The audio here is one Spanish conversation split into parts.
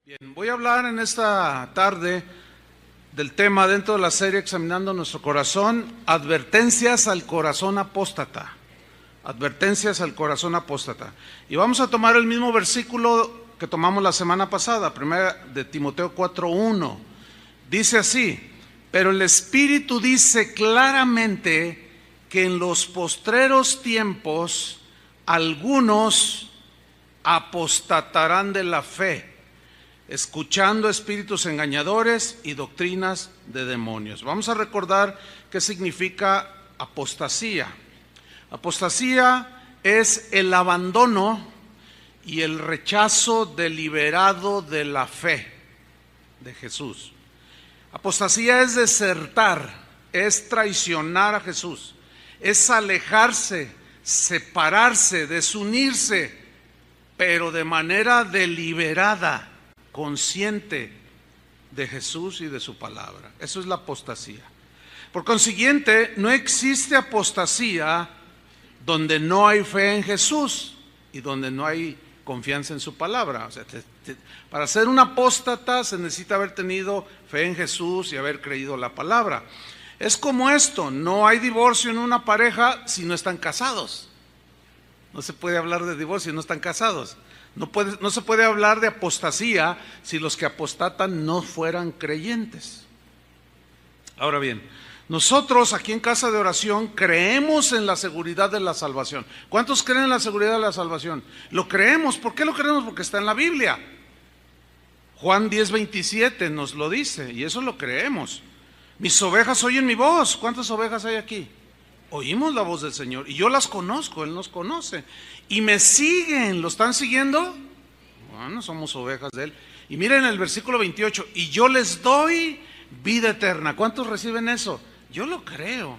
Bien, voy a hablar en esta tarde del tema dentro de la serie Examinando Nuestro Corazón, advertencias al corazón apóstata. Advertencias al corazón apóstata. Y vamos a tomar el mismo versículo que tomamos la semana pasada, 1 de Timoteo 4:1. Dice así: pero el Espíritu dice claramente que en los postreros tiempos algunos apostatarán de la fe, escuchando espíritus engañadores y doctrinas de demonios. Vamos a recordar qué significa apostasía. Apostasía es el abandono y el rechazo deliberado de la fe de Jesús. Apostasía es desertar, es traicionar a Jesús, es alejarse, separarse, desunirse, pero de manera deliberada, consciente de Jesús y de su palabra. Eso es la apostasía. Por consiguiente, no existe apostasía donde no hay fe en Jesús y donde no hay confianza en su palabra. O sea, para ser un apóstata se necesita haber tenido fe en Jesús y haber creído la palabra. Es como esto: no hay divorcio en una pareja si no están casados. No se puede hablar de divorcio si no están casados. No se puede hablar de apostasía si los que apostatan no fueran creyentes. Ahora bien, nosotros aquí en Casa de Oración creemos en la seguridad de la salvación. ¿Cuántos creen en la seguridad de la salvación? Lo creemos. ¿Por qué lo creemos? Porque está en la Biblia. Juan 10:27 nos lo dice y eso lo creemos. Mis ovejas oyen mi voz. ¿Cuántas ovejas hay aquí? Oímos la voz del Señor y yo las conozco, Él nos conoce y me siguen. ¿Lo están siguiendo? Bueno, somos ovejas de Él. Y miren el versículo 28: y yo les doy vida eterna. ¿Cuántos reciben eso? Yo lo creo.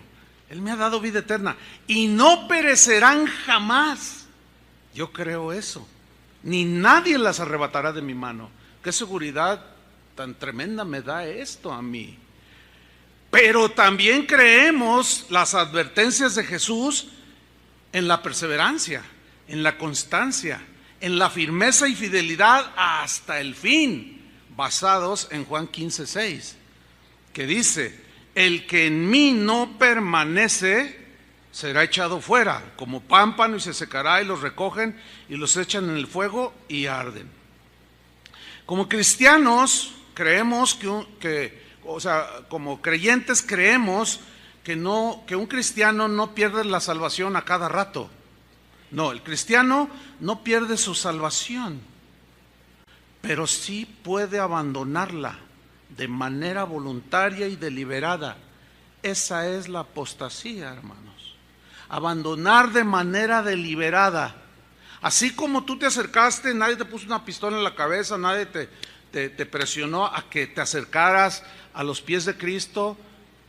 Él me ha dado vida eterna y no perecerán jamás. Yo creo eso. Ni nadie las arrebatará de mi mano. Qué seguridad tan tremenda me da esto a mí. Pero también creemos las advertencias de Jesús en la perseverancia, en la constancia, en la firmeza y fidelidad hasta el fin, basados en Juan 15:6, que dice: el que en mí no permanece será echado fuera como pámpano y se secará, y los recogen y los echan en el fuego y arden. Como cristianos creemos como creyentes creemos que un cristiano no pierde la salvación a cada rato. No, el cristiano no pierde su salvación, pero sí puede abandonarla de manera voluntaria y deliberada. Esa es la apostasía, hermanos. Abandonar de manera deliberada. Así como tú te acercaste, nadie te puso una pistola en la cabeza, nadie te presionó a que te acercaras a los pies de Cristo.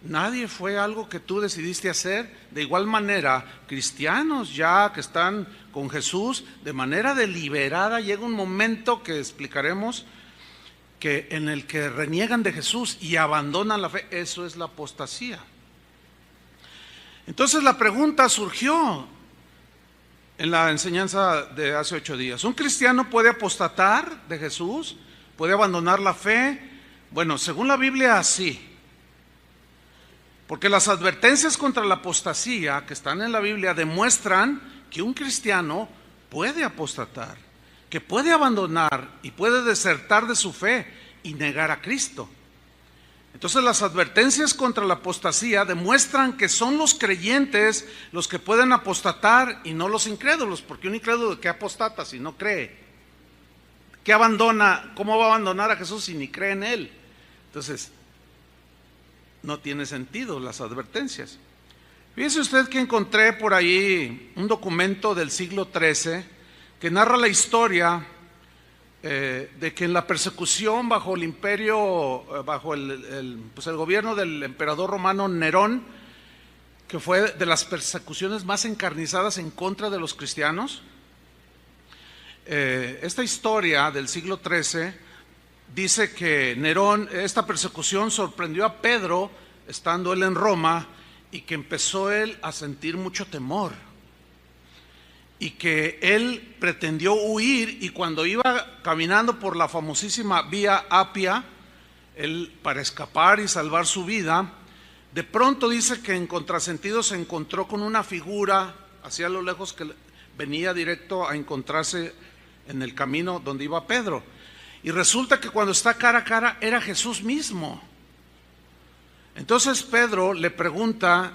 Nadie, fue algo que tú decidiste hacer. De igual manera, cristianos ya que están con Jesús, de manera deliberada, llega un momento que explicaremos en el que reniegan de Jesús y abandonan la fe. Eso es la apostasía. Entonces la pregunta surgió en la enseñanza de hace 8 días. ¿Un cristiano puede apostatar de Jesús? ¿Puede abandonar la fe? Bueno, según la Biblia, sí. Porque las advertencias contra la apostasía que están en la Biblia demuestran que un cristiano puede apostatar, que puede abandonar y puede desertar de su fe y negar a Cristo. Entonces las advertencias contra la apostasía demuestran que son los creyentes los que pueden apostatar y no los incrédulos, porque un incrédulo, ¿qué apostata si no cree? ¿Qué abandona? ¿Cómo va a abandonar a Jesús si ni cree en Él? Entonces, no tiene sentido las advertencias. Fíjese usted que encontré por ahí un documento del siglo XIII que narra la historia de que en la persecución bajo el imperio, bajo el gobierno del emperador romano Nerón, que fue de las persecuciones más encarnizadas en contra de los cristianos. Esta historia del siglo XIII dice que Nerón, esta persecución sorprendió a Pedro estando él en Roma y que empezó él a sentir mucho temor. y que él pretendió huir, y cuando iba caminando por la famosísima Vía Apia, él, para escapar y salvar su vida, de pronto dice que en contrasentido se encontró con una figura hacia lo lejos que venía directo a encontrarse en el camino donde iba Pedro. Y resulta que cuando está cara a cara era Jesús mismo. Entonces Pedro le pregunta,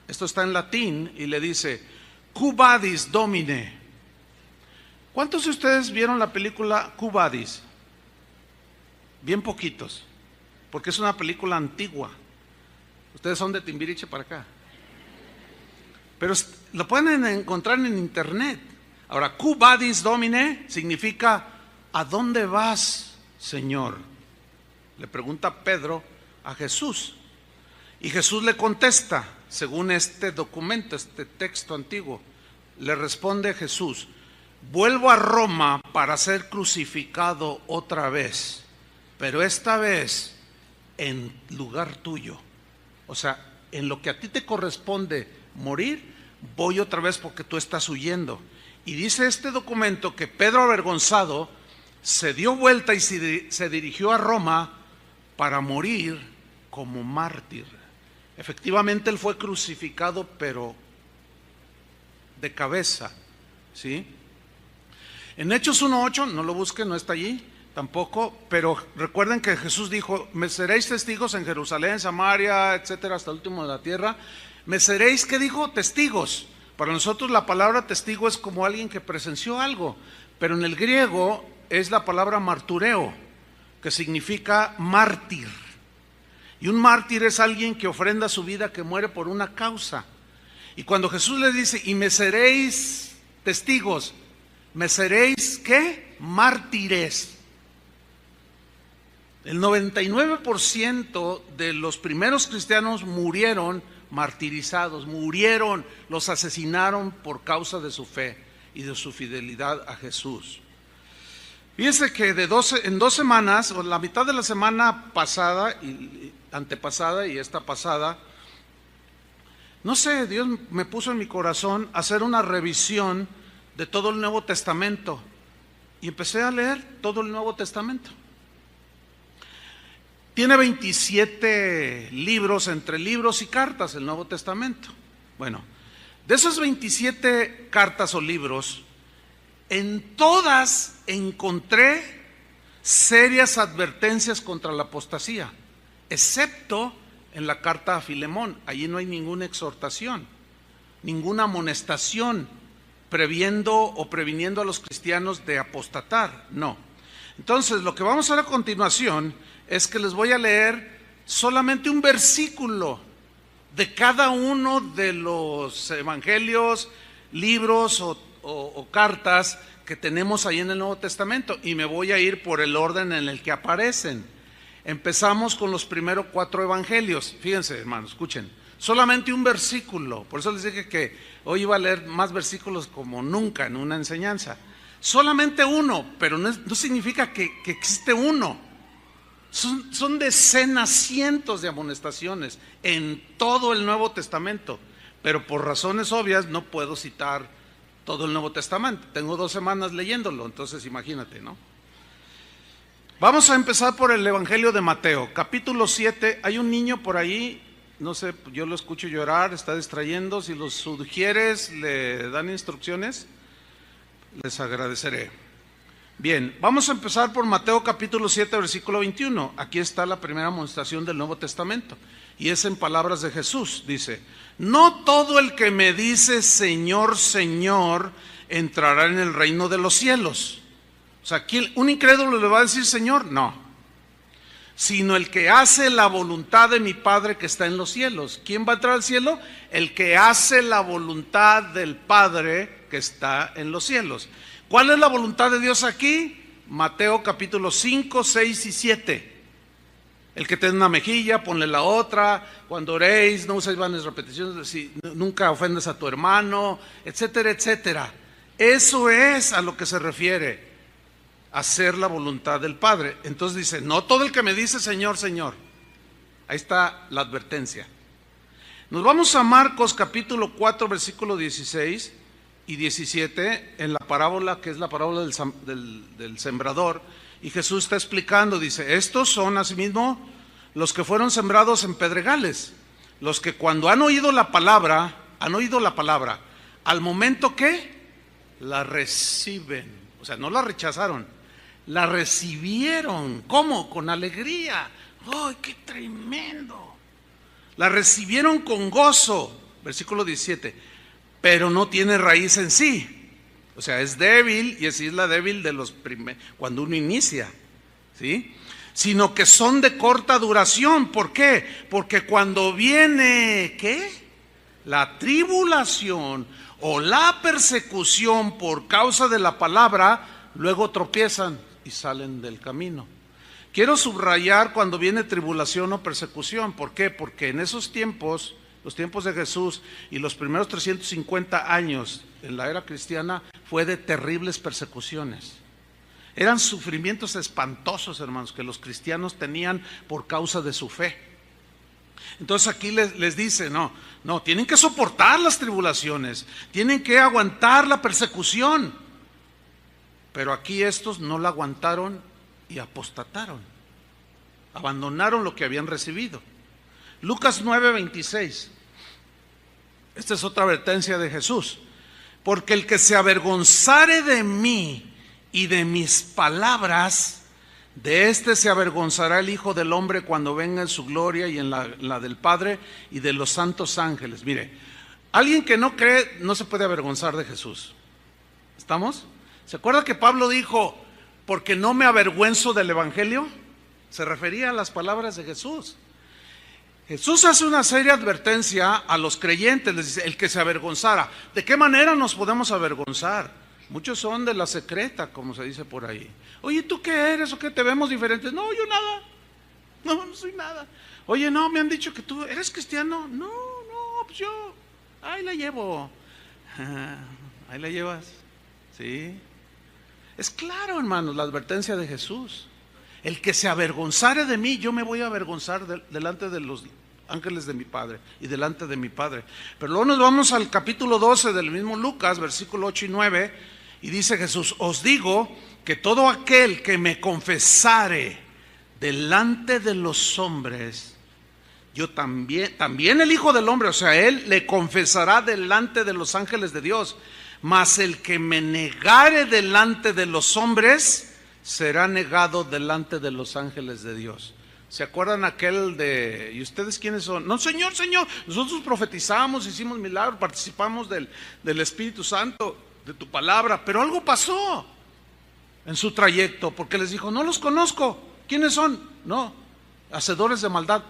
esto está en latín, y le dice: Quo vadis, Domine? ¿Cuántos de ustedes vieron la película Quo vadis? Bien poquitos, porque es una película antigua. Ustedes son de Timbiriche para acá, pero lo pueden encontrar en internet. Ahora, Quo vadis, Domine significa ¿a dónde vas, Señor? Le pregunta Pedro a Jesús, y Jesús le contesta, según este documento, este texto antiguo, le responde Jesús: vuelvo a Roma para ser crucificado otra vez, pero esta vez en lugar tuyo. O sea, en lo que a ti te corresponde morir, voy otra vez porque tú estás huyendo. Y dice este documento que Pedro, avergonzado, se dio vuelta y se dirigió a Roma para morir como mártir. Efectivamente él fue crucificado, pero de cabeza, ¿sí? En Hechos 1:8, no lo busquen, no está allí tampoco, pero recuerden que Jesús dijo: me seréis testigos en Jerusalén, Samaria, etcétera, hasta el último de la tierra. Me seréis, ¿qué dijo? Testigos. Para nosotros la palabra testigo es como alguien que presenció algo, pero en el griego es la palabra martureo, que significa mártir. Y un mártir es alguien que ofrenda su vida, que muere por una causa. Y cuando Jesús les dice: y me seréis testigos, me seréis, ¿qué? Mártires. El 99% de los primeros cristianos murieron martirizados, murieron, los asesinaron por causa de su fe y de su fidelidad a Jesús. Fíjense que en 2 semanas, o la mitad de la semana pasada y antepasada y esta pasada, no sé, Dios me puso en mi corazón hacer una revisión de todo el Nuevo Testamento, y empecé a leer todo el Nuevo Testamento. Tiene 27 libros, entre libros y cartas, el Nuevo Testamento. Bueno, de esas 27 cartas o libros, en todas encontré serias advertencias contra la apostasía, excepto en la carta a Filemón. Allí no hay ninguna exhortación, ninguna amonestación previendo o previniendo a los cristianos de apostatar, no. Entonces, lo que vamos a hacer a continuación es que les voy a leer solamente un versículo de cada uno de los evangelios, libros o cartas que tenemos ahí en el Nuevo Testamento, y me voy a ir por el orden en el que aparecen. Empezamos con los primeros 4 evangelios. Fíjense, hermanos, escuchen, solamente un versículo. Por eso les dije que hoy iba a leer más versículos como nunca en una enseñanza. Solamente uno, pero no significa que existe uno. Son decenas, cientos de amonestaciones en todo el Nuevo Testamento, pero por razones obvias no puedo citar todo el Nuevo Testamento. Tengo 2 semanas leyéndolo, entonces imagínate, ¿no? Vamos a empezar por el Evangelio de Mateo, capítulo 7. Hay un niño por ahí, no sé, yo lo escucho llorar, está distrayendo. Si los sugieres, le dan instrucciones, les agradeceré. Bien, vamos a empezar por Mateo capítulo 7, versículo 21. Aquí está la primera amonestación del Nuevo Testamento, y es en palabras de Jesús. Dice: no todo el que me dice Señor, Señor, entrará en el reino de los cielos. O sea, ¿un incrédulo le va a decir Señor? No. Sino el que hace la voluntad de mi Padre que está en los cielos. ¿Quién va a entrar al cielo? El que hace la voluntad del Padre que está en los cielos. ¿Cuál es la voluntad de Dios aquí? Mateo capítulo 5, 6 y 7. El que te da una mejilla, ponle la otra. Cuando oréis, no uséis vanas repeticiones, nunca ofendas a tu hermano, etcétera, etcétera. Eso es a lo que se refiere hacer la voluntad del Padre. Entonces dice: no todo el que me dice Señor, Señor. Ahí está la advertencia. Nos vamos a Marcos capítulo 4, versículo 16. y 17 en la parábola, que es la parábola del sembrador, y Jesús está explicando, dice, estos son asimismo los que fueron sembrados en pedregales, los que cuando han oído la palabra, al momento que la reciben, o sea, no la rechazaron, la recibieron. ¿Cómo? Con alegría. ¡Ay, qué tremendo! La recibieron con gozo, versículo 17, pero no tiene raíz en sí. O sea, es débil, y así es la débil de los primeros, cuando uno inicia, ¿sí? Sino que son de corta duración. ¿Por qué? Porque cuando viene, ¿qué? La tribulación o la persecución por causa de la palabra, luego tropiezan y salen del camino. Quiero subrayar cuando viene tribulación o persecución. ¿Por qué? Porque en esos tiempos, los tiempos de Jesús y los primeros 350 años en la era cristiana, fue de terribles persecuciones. Eran sufrimientos espantosos, hermanos, que los cristianos tenían por causa de su fe. Entonces aquí les dice, no, tienen que soportar las tribulaciones, tienen que aguantar la persecución. Pero aquí estos no la aguantaron y apostataron, abandonaron lo que habían recibido. Lucas 9:26, esta es otra advertencia de Jesús. Porque el que se avergonzare de mí y de mis palabras, de este se avergonzará el Hijo del Hombre cuando venga en su gloria y en la del Padre y de los santos ángeles. Mire, alguien que no cree no se puede avergonzar de Jesús. ¿Estamos? ¿Se acuerda que Pablo dijo, porque no me avergüenzo del Evangelio? Se refería a las palabras de Jesús. Jesús hace una seria advertencia a los creyentes, les dice, el que se avergonzara. ¿De qué manera nos podemos avergonzar? Muchos son de la secreta, como se dice por ahí. Oye, ¿tú qué eres o qué? ¿Te vemos diferentes? No, yo nada. No soy nada. Oye, no, me han dicho que tú eres cristiano. No, pues yo, ahí la llevo. Ahí la llevas. Sí. Es claro, hermanos, la advertencia de Jesús. El que se avergonzare de mí, yo me voy a avergonzar delante de los ángeles de mi Padre y delante de mi Padre. Pero luego nos vamos al capítulo 12 del mismo Lucas, versículo 8 y 9, y dice Jesús, os digo que todo aquel que me confesare delante de los hombres, yo también el Hijo del Hombre, o sea, él le confesará delante de los ángeles de Dios, mas el que me negare delante de los hombres, será negado delante de los ángeles de Dios. ¿Se acuerdan aquel de, ¿y ustedes quiénes son? No, Señor, nosotros profetizamos, hicimos milagros, participamos del Espíritu Santo, de tu palabra, pero algo pasó en su trayecto, porque les dijo, no los conozco. ¿Quiénes son? No, hacedores de maldad.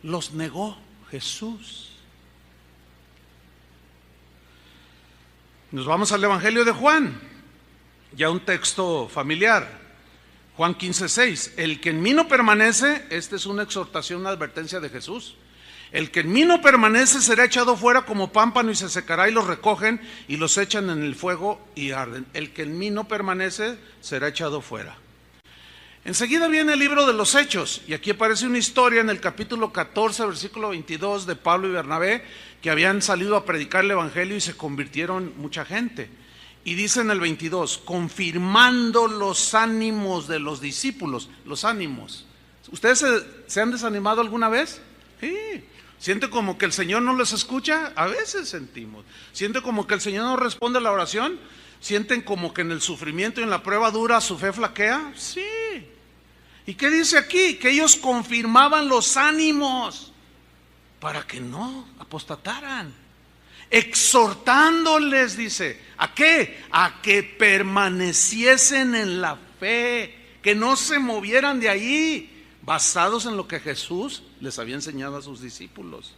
Los negó Jesús. Nos vamos al Evangelio de Juan, ya un texto familiar. Juan 15:6, el que en mí no permanece, esta es una exhortación, una advertencia de Jesús. El que en mí no permanece será echado fuera como pámpano y se secará, y los recogen y los echan en el fuego y arden. El que en mí no permanece será echado fuera. Enseguida viene el libro de los Hechos, y aquí aparece una historia en el capítulo 14, versículo 22 de Pablo y Bernabé, que habían salido a predicar el Evangelio y se convirtieron mucha gente. Y dice en el 22, confirmando los ánimos de los discípulos, los ánimos. ¿Ustedes se han desanimado alguna vez? Sí. ¿Siente como que el Señor no les escucha? A veces sentimos. ¿Siente como que el Señor no responde a la oración? ¿Sienten como que en el sufrimiento y en la prueba dura su fe flaquea? Sí. ¿Y qué dice aquí? Que ellos confirmaban los ánimos para que no apostataran. Exhortándoles, dice, ¿a qué? A que permaneciesen en la fe, que no se movieran de ahí, basados en lo que Jesús les había enseñado a sus discípulos.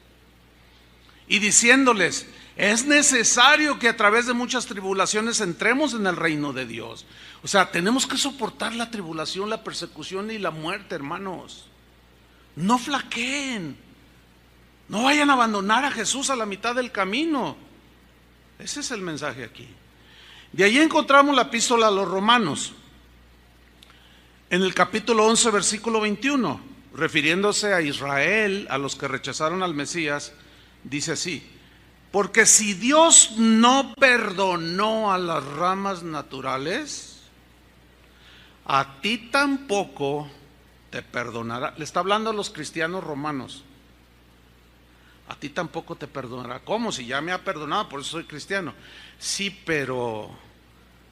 Y diciéndoles, es necesario que a través de muchas tribulaciones entremos en el reino de Dios. O sea, tenemos que soportar la tribulación, la persecución y la muerte, hermanos. No flaqueen. No vayan a abandonar a Jesús a la mitad del camino. Ese es el mensaje aquí. De ahí encontramos la epístola a los Romanos, en el capítulo 11, versículo 21, refiriéndose a Israel, a los que rechazaron al Mesías, dice así: Porque si Dios no perdonó a las ramas naturales, a ti tampoco te perdonará. Le está hablando a los cristianos romanos. A ti tampoco te perdonará. ¿Cómo? Si ya me ha perdonado, por eso soy cristiano. Sí, pero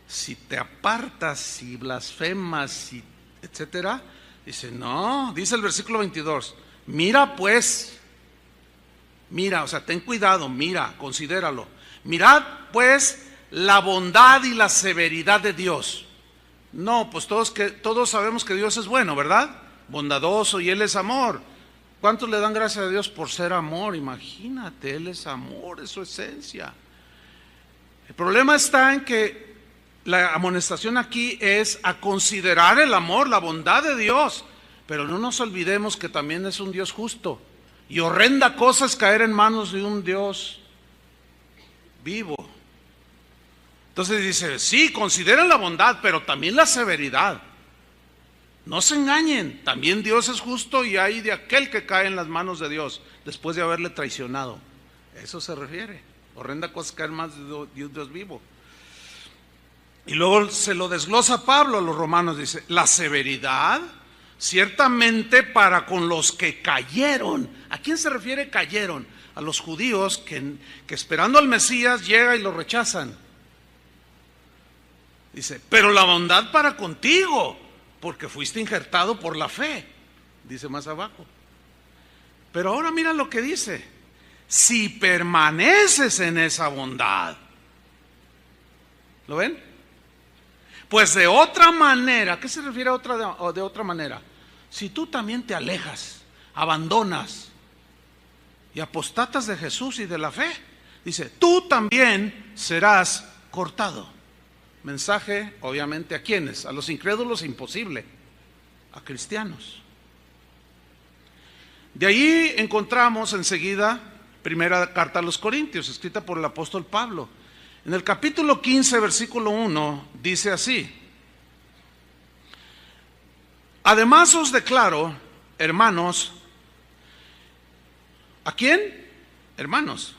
si te apartas, si blasfemas, si etcétera, dice, no, dice el versículo 22, mira pues, mira, o sea, ten cuidado, mira, considéralo. Mirad pues la bondad y la severidad de Dios. No, pues todos sabemos que Dios es bueno, ¿verdad? Bondadoso, y Él es amor. ¿Cuántos le dan gracias a Dios por ser amor? Imagínate, Él es amor, es su esencia. El problema está en que la amonestación aquí es a considerar el amor, la bondad de Dios, pero no nos olvidemos que también es un Dios justo. Y horrenda cosa es caer en manos de un Dios vivo. Entonces dice, sí, consideren la bondad, pero también la severidad. No se engañen, también Dios es justo y hay de aquel que cae en las manos de Dios después de haberle traicionado. Eso se refiere. Horrenda cosa es caer en manos de un Dios vivo. Y luego se lo desglosa Pablo a los romanos, dice, la severidad ciertamente para con los que cayeron. ¿A quién se refiere cayeron? A los judíos que esperando al Mesías llega y lo rechazan. Dice, pero la bondad para contigo, porque fuiste injertado por la fe, dice más abajo. Pero ahora mira lo que dice, si permaneces en esa bondad. ¿Lo ven? Pues de otra manera, ¿a qué se refiere de otra manera? Si tú también te alejas, abandonas y apostatas de Jesús y de la fe, dice, tú también serás cortado. Mensaje, obviamente, ¿a quiénes? A los incrédulos, imposible. A cristianos. De ahí encontramos enseguida primera carta a los Corintios, escrita por el apóstol Pablo. En el capítulo 15, versículo 1, dice así: además os declaro, hermanos, ¿a quién? Hermanos,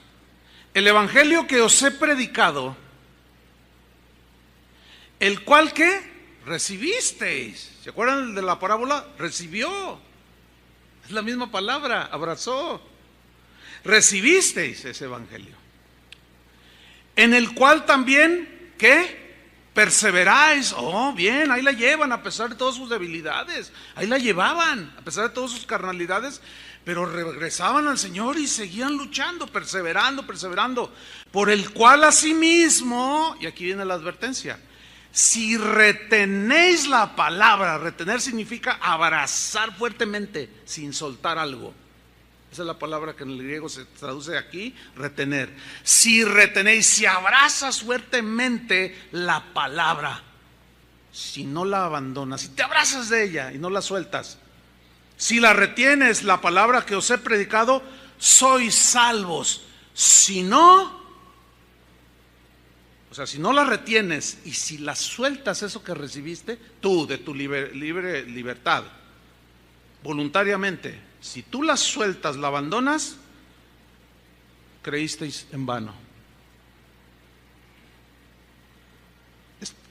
el evangelio que os he predicado, el cual que recibisteis. ¿Se acuerdan de la parábola? Recibió. Es la misma palabra, abrazó. Recibisteis ese evangelio. En el cual también, ¿qué? Perseveráis. Oh, bien, ahí la llevan a pesar de todas sus debilidades. Ahí la llevaban a pesar de todas sus carnalidades. Pero regresaban al Señor y seguían luchando, perseverando. Por el cual asimismo, y aquí viene la advertencia, si retenéis la palabra, retener significa abrazar fuertemente sin soltar algo. Esa es la palabra que en el griego se traduce aquí, retener. Si retenéis, si abrazas fuertemente la palabra, si no la abandonas, si te abrazas de ella y no la sueltas, si la retienes, la palabra que os he predicado, sois salvos. Si no, o sea, si no la retienes y si la sueltas eso que recibiste, tú de tu libre libertad, voluntariamente, si tú la sueltas, la abandonas, creísteis en vano.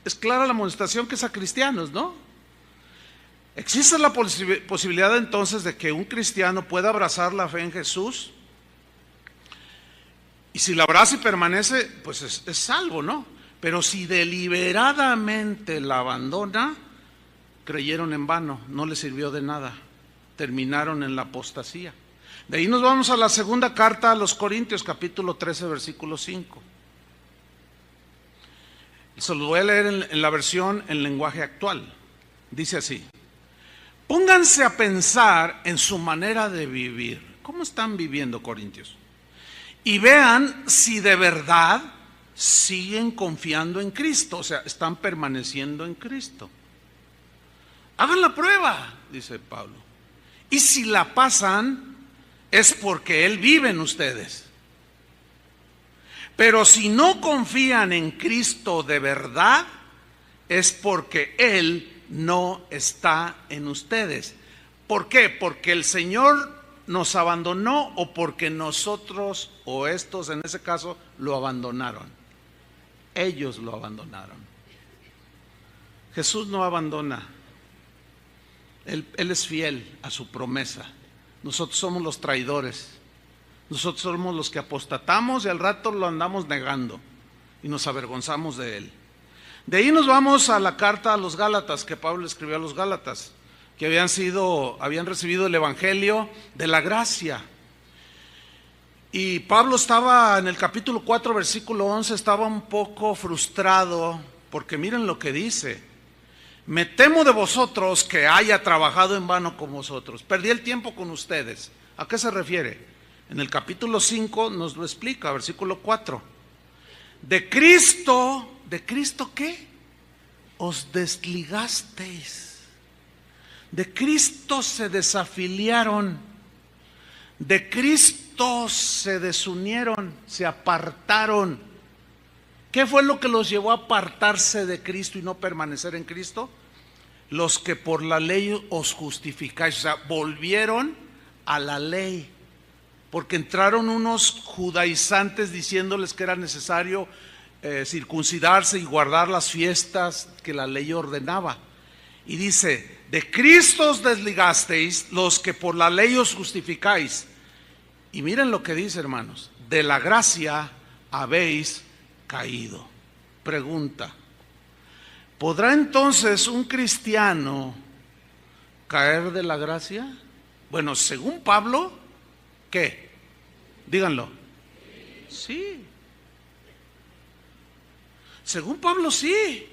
Es clara la amonestación que es a cristianos, ¿no? ¿Existe la posibilidad entonces de que un cristiano pueda abrazar la fe en Jesús? Y si la abraza y permanece, pues es salvo, ¿no? Pero si deliberadamente la abandona, creyeron en vano, no les sirvió de nada, terminaron en la apostasía. De ahí nos vamos a la segunda carta a los Corintios, capítulo 13, versículo 5. Se lo voy a leer en la versión en lenguaje actual. Dice así: pónganse a pensar en su manera de vivir. ¿Cómo están viviendo, Corintios? Y vean si de verdad siguen confiando en Cristo, o sea, están permaneciendo en Cristo. Hagan la prueba, dice Pablo. Y si la pasan, es porque Él vive en ustedes. Pero si no confían en Cristo de verdad, es porque Él no está en ustedes. ¿Por qué? Porque el Señor nos abandonó o porque nosotros o estos en ese caso lo abandonaron. Ellos lo abandonaron. Jesús no abandona. Él es fiel a su promesa. Nosotros somos los traidores. Nosotros somos los que apostatamos y al rato lo andamos negando y nos avergonzamos de él. De ahí nos vamos a la carta a los Gálatas que Pablo escribió a los Gálatas, que habían recibido el evangelio de la gracia. Y Pablo estaba en el capítulo 4, versículo 11, estaba un poco frustrado, porque miren lo que dice: me temo de vosotros que haya trabajado en vano con vosotros. Perdí el tiempo con ustedes. ¿A qué se refiere? En el capítulo 5 nos lo explica, versículo 4. ¿De Cristo qué? Os desligasteis. De Cristo se desafiliaron. De Cristo se desunieron, se apartaron. ¿Qué fue lo que los llevó a apartarse de Cristo y no permanecer en Cristo? Los que por la ley os justificáis, o sea, volvieron a la ley, porque entraron unos judaizantes diciéndoles que era necesario circuncidarse y guardar las fiestas que la ley ordenaba. Y dice: de Cristo os desligasteis, los que por la ley os justificáis. Y miren lo que dice, hermanos: de la gracia habéis caído. Pregunta: ¿podrá entonces un cristiano caer de la gracia? Bueno, según Pablo, ¿qué? Díganlo. Sí. Según Pablo, sí.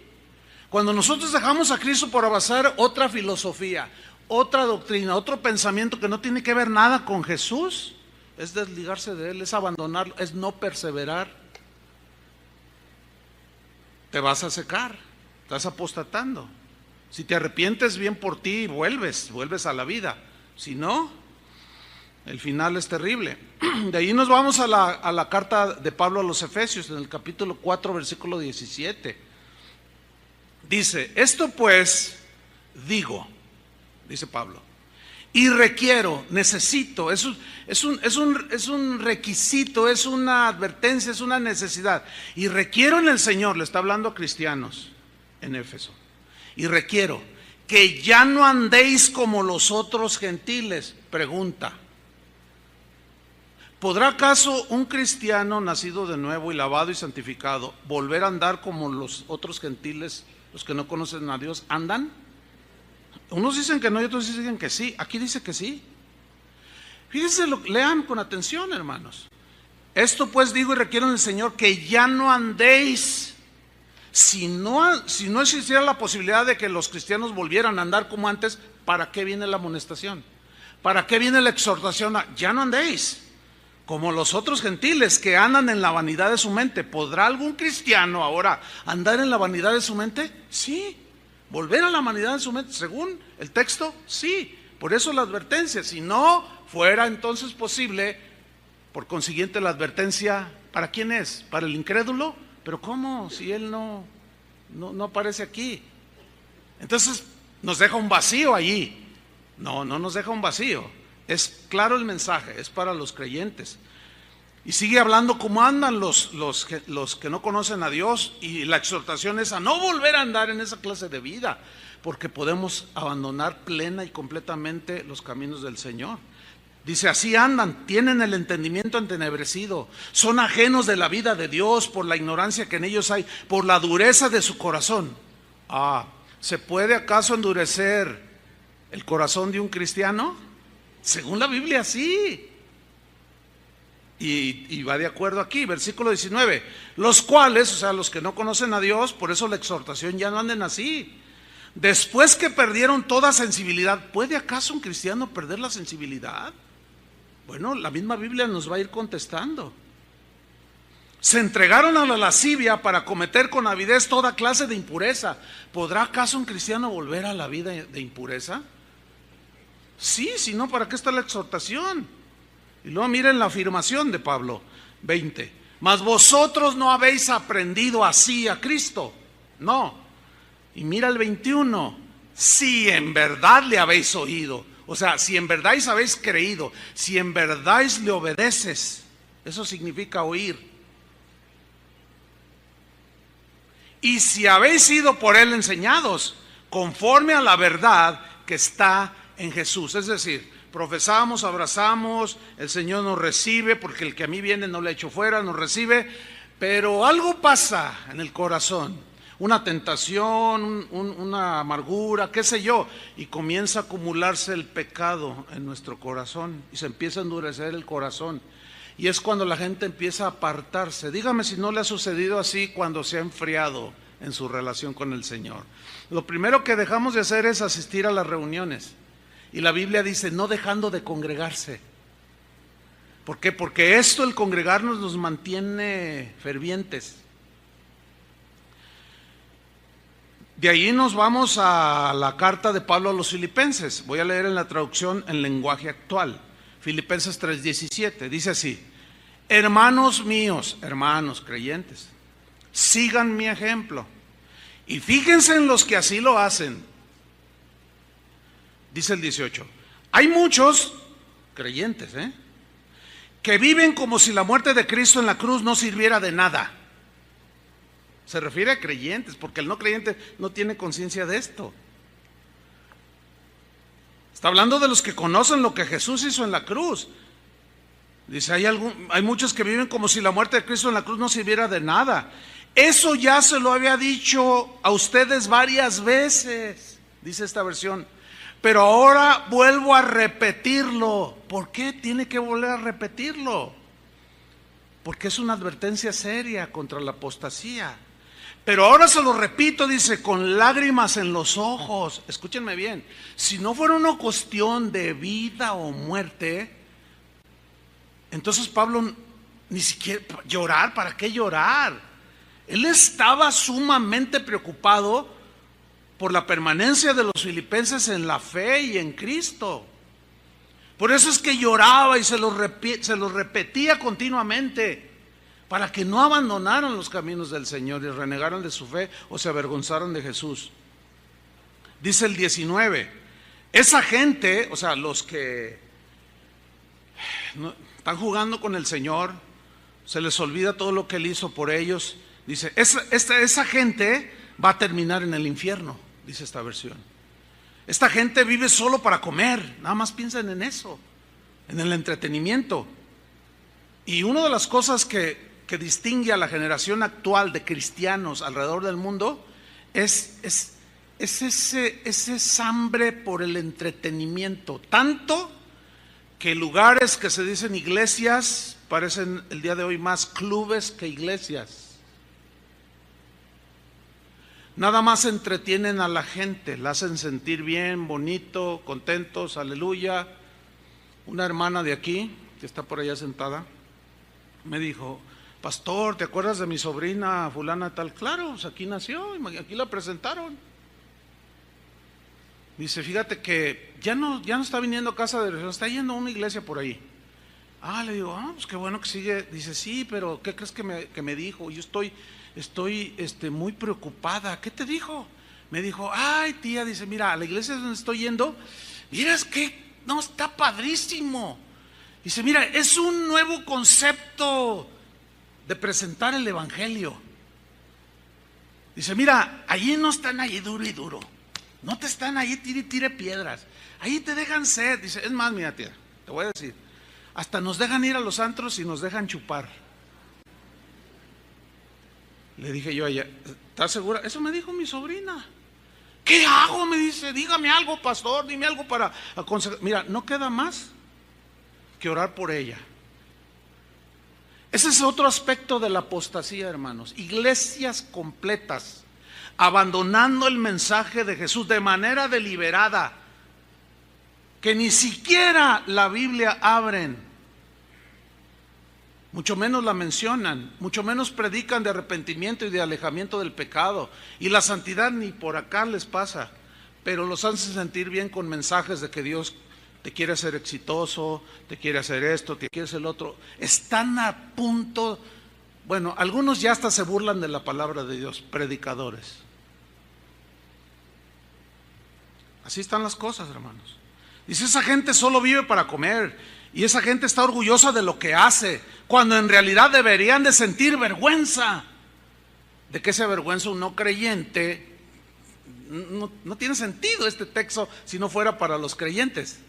Cuando nosotros dejamos a Cristo por abrazar otra filosofía, otra doctrina, otro pensamiento que no tiene que ver nada con Jesús, es desligarse de Él, es abandonarlo, es no perseverar. Te vas a secar, estás apostatando. Si te arrepientes, bien por ti, vuelves a la vida. Si no, el final es terrible. De ahí nos vamos a la carta de Pablo a los Efesios, en el capítulo 4, versículo 17. Dice: esto pues digo, dice Pablo, y requiero, necesito, es un requisito, es una advertencia, es una necesidad. Y requiero en el Señor, le está hablando a cristianos en Éfeso, y requiero que ya no andéis como los otros gentiles. Pregunta: ¿podrá acaso un cristiano nacido de nuevo y lavado y santificado volver a andar como los otros gentiles, los que no conocen a Dios, andan? Unos dicen que no y otros dicen que sí. Aquí dice que sí. Fíjense, lean con atención, hermanos. Esto pues digo y requiero en el Señor que ya no andéis. Si no existiera la posibilidad de que los cristianos volvieran a andar como antes, ¿para qué viene la amonestación? ¿Para qué viene la exhortación? Ya no andéis como los otros gentiles que andan en la vanidad de su mente. ¿Podrá algún cristiano ahora andar en la vanidad de su mente? Sí. ¿Volver a la vanidad de su mente? Según el texto, sí. Por eso la advertencia. Si no fuera entonces posible, por consiguiente la advertencia, ¿para quién es? ¿Para el incrédulo? Pero ¿cómo? Si él no aparece aquí. Entonces nos deja un vacío allí. No nos deja un vacío. Es claro el mensaje, es para los creyentes. Y sigue hablando cómo andan los que no conocen a Dios, y la exhortación es a no volver a andar en esa clase de vida, porque podemos abandonar plena y completamente los caminos del Señor. Dice: así andan, tienen el entendimiento entenebrecido, son ajenos de la vida de Dios por la ignorancia que en ellos hay, por la dureza de su corazón. ¿Se puede acaso endurecer el corazón de un cristiano? Según la Biblia, sí. Y va de acuerdo aquí, versículo 19. Los cuales, o sea, los que no conocen a Dios, por eso la exhortación, ya no anden así. Después que perdieron toda sensibilidad. ¿Puede acaso un cristiano perder la sensibilidad? Bueno, la misma Biblia nos va a ir contestando. Se entregaron a la lascivia para cometer con avidez toda clase de impureza. ¿Podrá acaso un cristiano volver a la vida de impureza? Sí, si no, ¿para qué está la exhortación? Y luego miren la afirmación de Pablo, 20. Mas vosotros no habéis aprendido así a Cristo. No. Y mira el 21. Si en verdad le habéis oído. O sea, si en verdad habéis creído, si en verdad le obedeces, eso significa oír. Y si habéis sido por él enseñados, conforme a la verdad que está en Jesús. Es decir, profesamos, abrazamos, el Señor nos recibe, porque el que a mí viene no le echo fuera, nos recibe, pero algo pasa en el corazón, una tentación, una amargura, qué sé yo, y comienza a acumularse el pecado en nuestro corazón, y se empieza a endurecer el corazón, y es cuando la gente empieza a apartarse. Dígame si no le ha sucedido así cuando se ha enfriado en su relación con el Señor. Lo primero que dejamos de hacer es asistir a las reuniones, y la Biblia dice, no dejando de congregarse. ¿Por qué? Porque esto, el congregarnos, nos mantiene fervientes. De ahí nos vamos a la carta de Pablo a los Filipenses. Voy a leer en la traducción en lenguaje actual. Filipenses 3:17. Dice así: hermanos míos, hermanos creyentes, sigan mi ejemplo y fíjense en los que así lo hacen. Dice el 18. Hay muchos creyentes, que viven como si la muerte de Cristo en la cruz no sirviera de nada. Se refiere a creyentes, porque el no creyente no tiene conciencia de esto. Está hablando de los que conocen lo que Jesús hizo en la cruz. Dice, hay muchos que viven como si la muerte de Cristo en la cruz no sirviera de nada. Eso ya se lo había dicho a ustedes varias veces, dice esta versión. Pero ahora vuelvo a repetirlo. ¿Por qué tiene que volver a repetirlo? Porque es una advertencia seria contra la apostasía. Pero ahora se lo repito, dice, con lágrimas en los ojos. Escúchenme bien, si no fuera una cuestión de vida o muerte, entonces Pablo ni siquiera llorar, ¿para qué llorar? Él estaba sumamente preocupado por la permanencia de los filipenses en la fe y en Cristo. Por eso es que lloraba y se los repetía continuamente, para que no abandonaran los caminos del Señor y renegaran de su fe o se avergonzaran de Jesús. Dice el 19, esa gente, o sea, los que están jugando con el Señor, se les olvida todo lo que Él hizo por ellos. Dice, esa gente va a terminar en el infierno, dice esta versión. Esta gente vive solo para comer, nada más piensan en eso, en el entretenimiento. Y una de las cosas que distingue a la generación actual de cristianos alrededor del mundo es ese hambre por el entretenimiento, tanto que lugares que se dicen iglesias parecen el día de hoy más clubes que iglesias. Nada más entretienen a la gente, la hacen sentir bien, bonito, contentos, aleluya. Una hermana de aquí, que está por allá sentada, me dijo, pastor, ¿te acuerdas de mi sobrina fulana tal? Claro, pues aquí nació, aquí la presentaron. Dice, fíjate que ya no está viniendo a casa de oración, está yendo a una iglesia por ahí. Le digo, pues qué bueno que sigue. Dice, sí, pero ¿qué crees que me dijo? Yo estoy muy preocupada. ¿Qué te dijo? Me dijo, ay tía, dice, mira, a la iglesia donde estoy yendo, miras que no, está padrísimo. Dice, mira, es un nuevo concepto de presentar el evangelio. Dice, mira, allí no están allí duro y duro, no te están allí tire piedras, ahí te dejan ser. Dice, es más, mira tía, te voy a decir, hasta nos dejan ir a los antros y nos dejan chupar. Le dije yo a ella, ¿estás segura? Eso me dijo mi sobrina. ¿Qué hago? Me dice, dígame algo, pastor, dime algo para aconsejar. Mira, no queda más que orar por ella. Ese es otro aspecto de la apostasía, hermanos. Iglesias completas abandonando el mensaje de Jesús de manera deliberada, que ni siquiera la Biblia abren, mucho menos la mencionan, mucho menos predican de arrepentimiento y de alejamiento del pecado, y la santidad ni por acá les pasa, pero los hacen sentir bien con mensajes de que Dios te quiere hacer exitoso, te quiere hacer esto, te quiere hacer el otro. Están a punto, bueno, algunos ya hasta se burlan de la palabra de Dios, predicadores. Así están las cosas, hermanos. Dice, esa gente solo vive para comer y esa gente está orgullosa de lo que hace, cuando en realidad deberían de sentir vergüenza. ¿De qué se avergüenza un no creyente? No tiene sentido este texto si no fuera para los creyentes.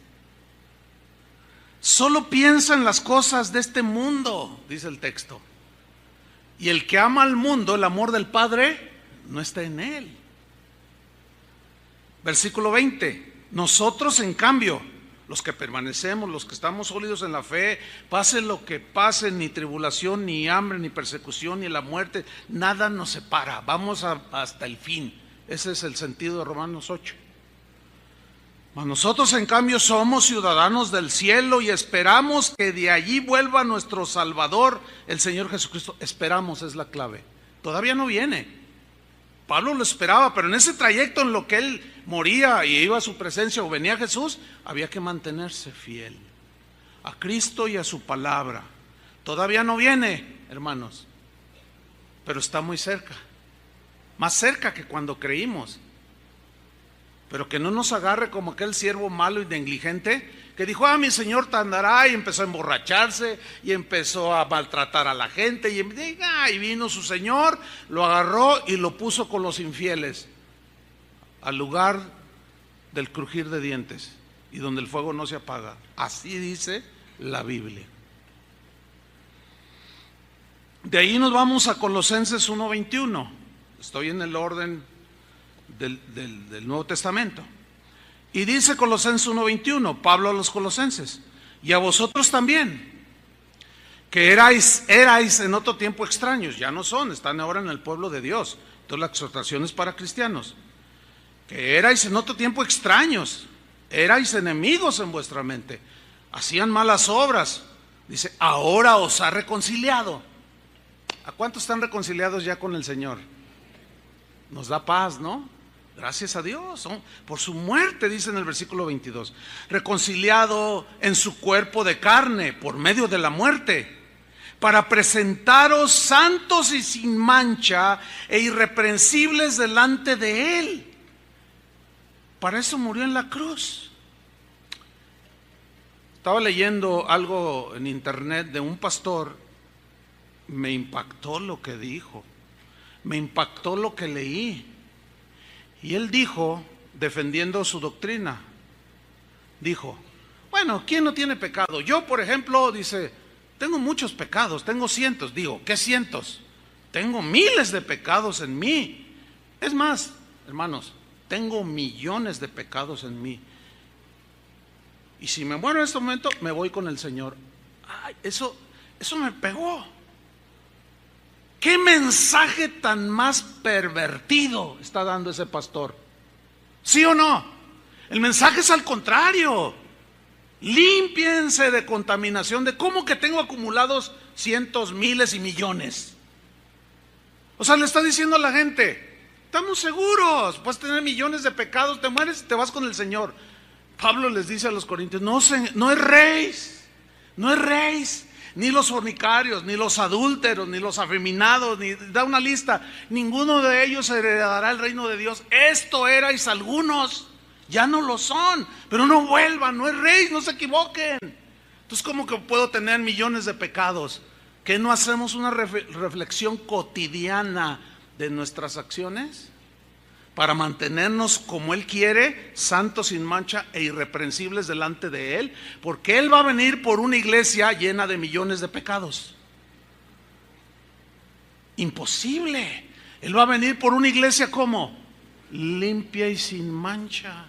Solo piensa en las cosas de este mundo, dice el texto. Y el que ama al mundo, el amor del Padre no está en él. Versículo 20. Nosotros, en cambio, los que permanecemos, los que estamos sólidos en la fe, pase lo que pase, ni tribulación, ni hambre, ni persecución, ni la muerte, nada nos separa. Vamos hasta el fin. Ese es el sentido de Romanos 8. Mas nosotros, en cambio, somos ciudadanos del cielo y esperamos que de allí vuelva nuestro Salvador, el Señor Jesucristo. Esperamos es la clave. Todavía no viene. Pablo lo esperaba, pero en ese trayecto en lo que él moría y iba a su presencia o venía Jesús, había que mantenerse fiel a Cristo y a su palabra. Todavía no viene, hermanos, pero está muy cerca, más cerca que cuando creímos. Pero que no nos agarre como aquel siervo malo y negligente que dijo, mi Señor tardará, y empezó a emborracharse y empezó a maltratar a la gente y vino su Señor, lo agarró y lo puso con los infieles al lugar del crujir de dientes y donde el fuego no se apaga. Así dice la Biblia. De ahí nos vamos a Colosenses 1:21. Estoy en el orden del Nuevo Testamento. Y dice Colosenses 1:21, Pablo a los colosenses, y a vosotros también, que erais en otro tiempo extraños, ya no son, están ahora en el pueblo de Dios. Entonces la exhortación es para cristianos. Que erais en otro tiempo extraños, erais enemigos en vuestra mente, hacían malas obras. Dice, ahora os ha reconciliado. ¿A cuántos están reconciliados ya con el Señor? Nos da paz, ¿no? Gracias a Dios, ¿no? Por su muerte, dice en el versículo 22, reconciliado en su cuerpo de carne por medio de la muerte, para presentaros santos y sin mancha e irreprensibles delante de Él. Para eso murió en la cruz. Estaba leyendo algo en internet de un pastor, me impactó lo que dijo, me impactó lo que leí. Y él dijo, defendiendo su doctrina, dijo, bueno, ¿quién no tiene pecado? Yo, por ejemplo, dice, tengo muchos pecados, tengo cientos. Digo, ¿qué cientos? Tengo miles de pecados en mí. Es más, hermanos, tengo millones de pecados en mí. Y si me muero en este momento, me voy con el Señor. Ay, eso me pegó. ¿Qué mensaje tan más pervertido está dando ese pastor? ¿Sí o no? El mensaje es al contrario. Límpiense de contaminación. ¿De cómo que tengo acumulados cientos, miles y millones? O sea, le está diciendo a la gente, estamos seguros, puedes tener millones de pecados, te mueres y te vas con el Señor. Pablo les dice a los corintios, no erréis, ni los fornicarios, ni los adúlteros, ni los afeminados, ni da una lista, ninguno de ellos heredará el reino de Dios. Esto erais algunos, ya no lo son, pero no vuelvan, no erréis, no se equivoquen. Entonces, ¿cómo que puedo tener millones de pecados? ¿Que no hacemos una reflexión cotidiana de nuestras acciones? Para mantenernos como Él quiere, santos sin mancha e irreprensibles delante de Él, porque Él va a venir por una iglesia llena de millones de pecados. Imposible. Él va a venir por una iglesia como limpia y sin mancha.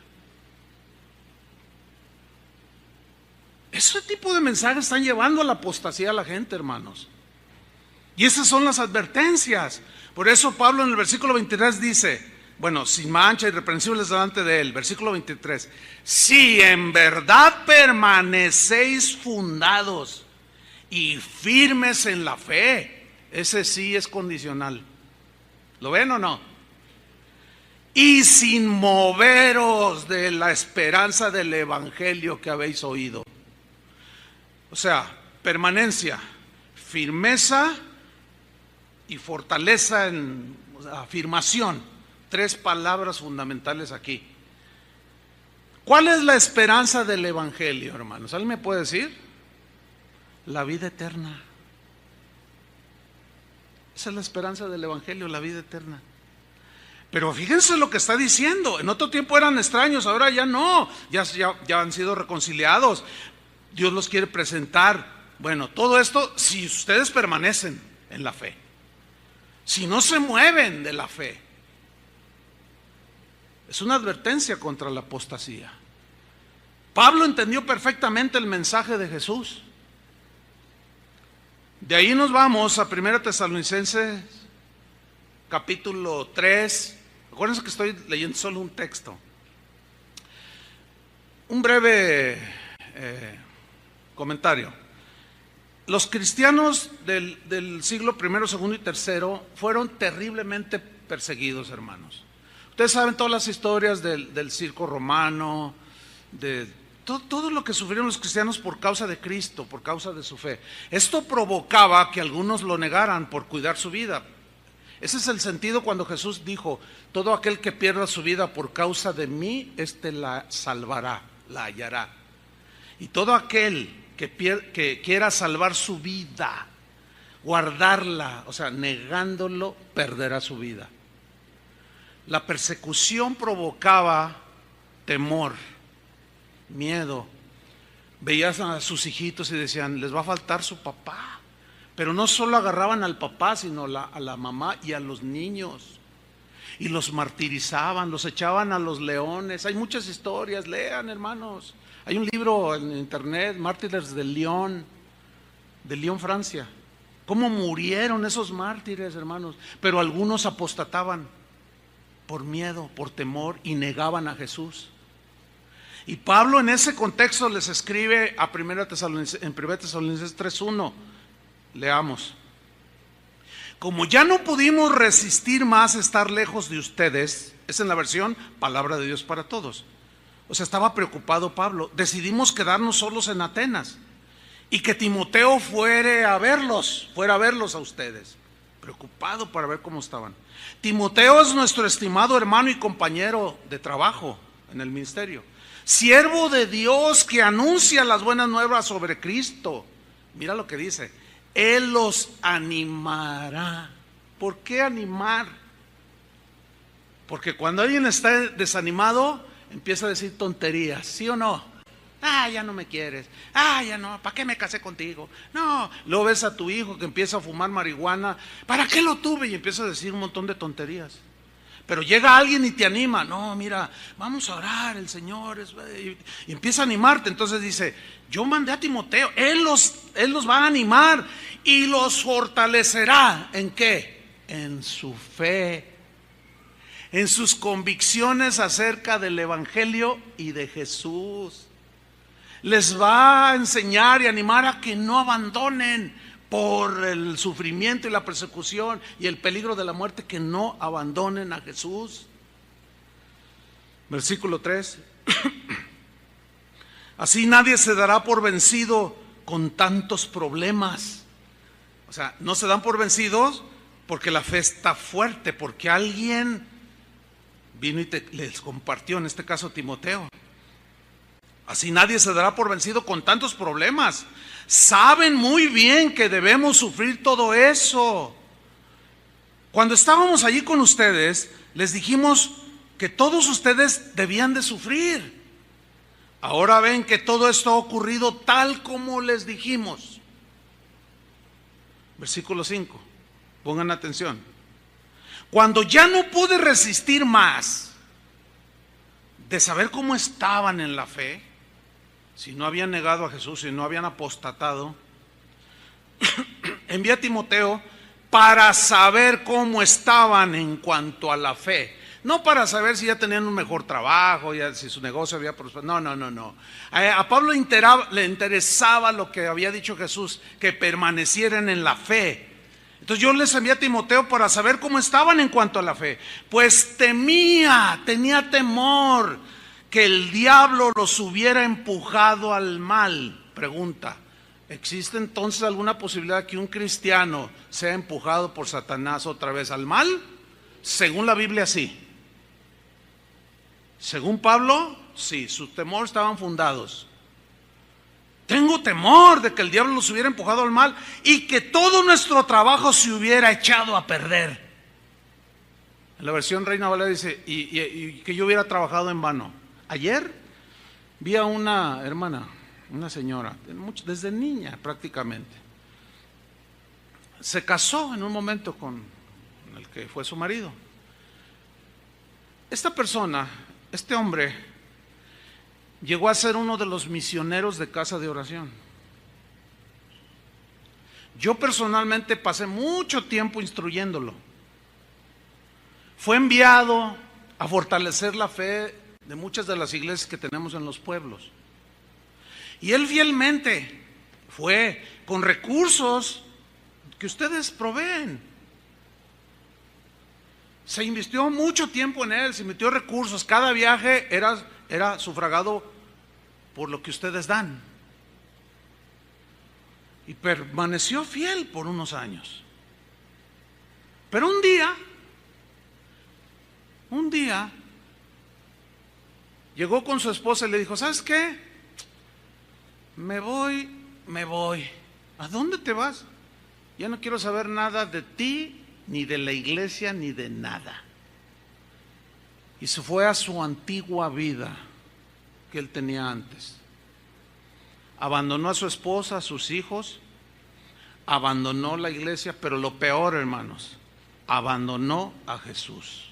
Ese tipo de mensajes están llevando a la apostasía a la gente, hermanos. Y esas son las advertencias. Por eso Pablo en el versículo 23 dice, bueno, sin mancha, irreprensibles delante de Él. Versículo 23. Si en verdad permanecéis fundados y firmes en la fe. Ese sí es condicional. ¿Lo ven o no? Y sin moveros de la esperanza del evangelio que habéis oído. O sea, permanencia, firmeza y fortaleza en afirmación. Tres palabras fundamentales aquí. ¿Cuál es la esperanza del Evangelio, hermanos? ¿Alguien me puede decir? La vida eterna. Esa es la esperanza del Evangelio, la vida eterna. Pero fíjense lo que está diciendo. En otro tiempo eran extraños, ahora ya no. Ya han sido reconciliados. Dios los quiere presentar. Bueno, todo esto si ustedes permanecen en la fe. Si no se mueven de la fe. Es una advertencia contra la apostasía. Pablo entendió perfectamente el mensaje de Jesús. De ahí nos vamos a 1 Tesalonicenses capítulo 3. Acuérdense que estoy leyendo solo un texto. Un breve comentario. Los cristianos del siglo I, segundo y tercero fueron terriblemente perseguidos, hermanos. Ustedes saben todas las historias del circo romano, de todo lo que sufrieron los cristianos por causa de Cristo, por causa de su fe. Esto provocaba que algunos lo negaran por cuidar su vida. Ese es el sentido cuando Jesús dijo: todo aquel que pierda su vida por causa de mí, la salvará, la hallará. Y todo aquel que quiera salvar su vida, guardarla, o sea, negándolo, perderá su vida. La persecución provocaba temor, miedo. Veías a sus hijitos y decían: les va a faltar su papá. Pero no solo agarraban al papá, sino a la mamá y a los niños. Y los martirizaban, los echaban a los leones. Hay muchas historias, lean, hermanos. Hay un libro en internet, Mártires de Lyon, Francia. Cómo murieron esos mártires, hermanos. Pero algunos apostataban por miedo, por temor, y negaban a Jesús. Y Pablo en ese contexto les escribe a 1 Tesalonicenses 3:1. Leamos: como ya no pudimos resistir más estar lejos de ustedes, es en la versión Palabra de Dios para Todos. O sea, estaba preocupado Pablo. Decidimos quedarnos solos en Atenas y que Timoteo fuera a verlos a ustedes. Preocupado para ver cómo estaban. Timoteo es nuestro estimado hermano y compañero de trabajo en el ministerio, siervo de Dios que anuncia las buenas nuevas sobre Cristo. Mira lo que dice: Él los animará. ¿Por qué animar? Porque cuando alguien está desanimado, empieza a decir tonterías, ¿sí o no? Ya no me quieres. Ya no, ¿para qué me casé contigo? No, luego ves a tu hijo que empieza a fumar marihuana. ¿Para qué lo tuve? Y empieza a decir un montón de tonterías. Pero llega alguien y te anima. No, mira, vamos a orar, el Señor y empieza a animarte. Entonces dice: yo mandé a Timoteo, Él los va a animar y los fortalecerá. ¿En qué? En su fe, en sus convicciones acerca del Evangelio y de Jesús. Les va a enseñar y animar a que no abandonen por el sufrimiento y la persecución y el peligro de la muerte, que no abandonen a Jesús. Versículo 3. Así nadie se dará por vencido con tantos problemas. O sea, no se dan por vencidos porque la fe está fuerte, porque alguien vino y les compartió, en este caso Timoteo. Así nadie se dará por vencido con tantos problemas. Saben muy bien que debemos sufrir todo eso. Cuando estábamos allí con ustedes, les dijimos que todos ustedes debían de sufrir. Ahora ven que todo esto ha ocurrido tal como les dijimos. Versículo 5. Pongan atención. Cuando ya no pude resistir más de saber cómo estaban en la fe, si no habían negado a Jesús, si no habían apostatado, envié a Timoteo para saber cómo estaban en cuanto a la fe. No para saber si ya tenían un mejor trabajo, si su negocio había prosperado. No. A Pablo le interesaba lo que había dicho Jesús, que permanecieran en la fe. Entonces yo les envié a Timoteo para saber cómo estaban en cuanto a la fe. Pues tenía temor que el diablo los hubiera empujado al mal. Pregunta: ¿existe entonces alguna posibilidad que un cristiano sea empujado por Satanás otra vez al mal? Según la Biblia, sí. Según Pablo, Sí, sus temores estaban fundados. Tengo temor de que el diablo los hubiera empujado al mal y que todo nuestro trabajo se hubiera echado a perder. En la versión Reina Valera dice, y que yo hubiera trabajado en vano. Ayer vi a una hermana, una señora, desde niña prácticamente. Se casó en un momento con el que fue su marido. Esta persona, este hombre, llegó a ser uno de los misioneros de casa de oración. Yo personalmente pasé mucho tiempo instruyéndolo. Fue enviado a fortalecer la fe de muchas de las iglesias que tenemos en los pueblos. Y él fielmente fue con recursos que ustedes proveen. Se invirtió mucho tiempo en él, se invirtió recursos. Cada viaje era sufragado por lo que ustedes dan. Y permaneció fiel por unos años. Pero un día, llegó con su esposa y le dijo, ¿sabes qué? Me voy. ¿A dónde te vas? Ya no quiero saber nada de ti, ni de la iglesia, ni de nada. Y se fue a su antigua vida que él tenía antes. Abandonó a su esposa, a sus hijos, abandonó la iglesia, pero lo peor, hermanos, abandonó a Jesús.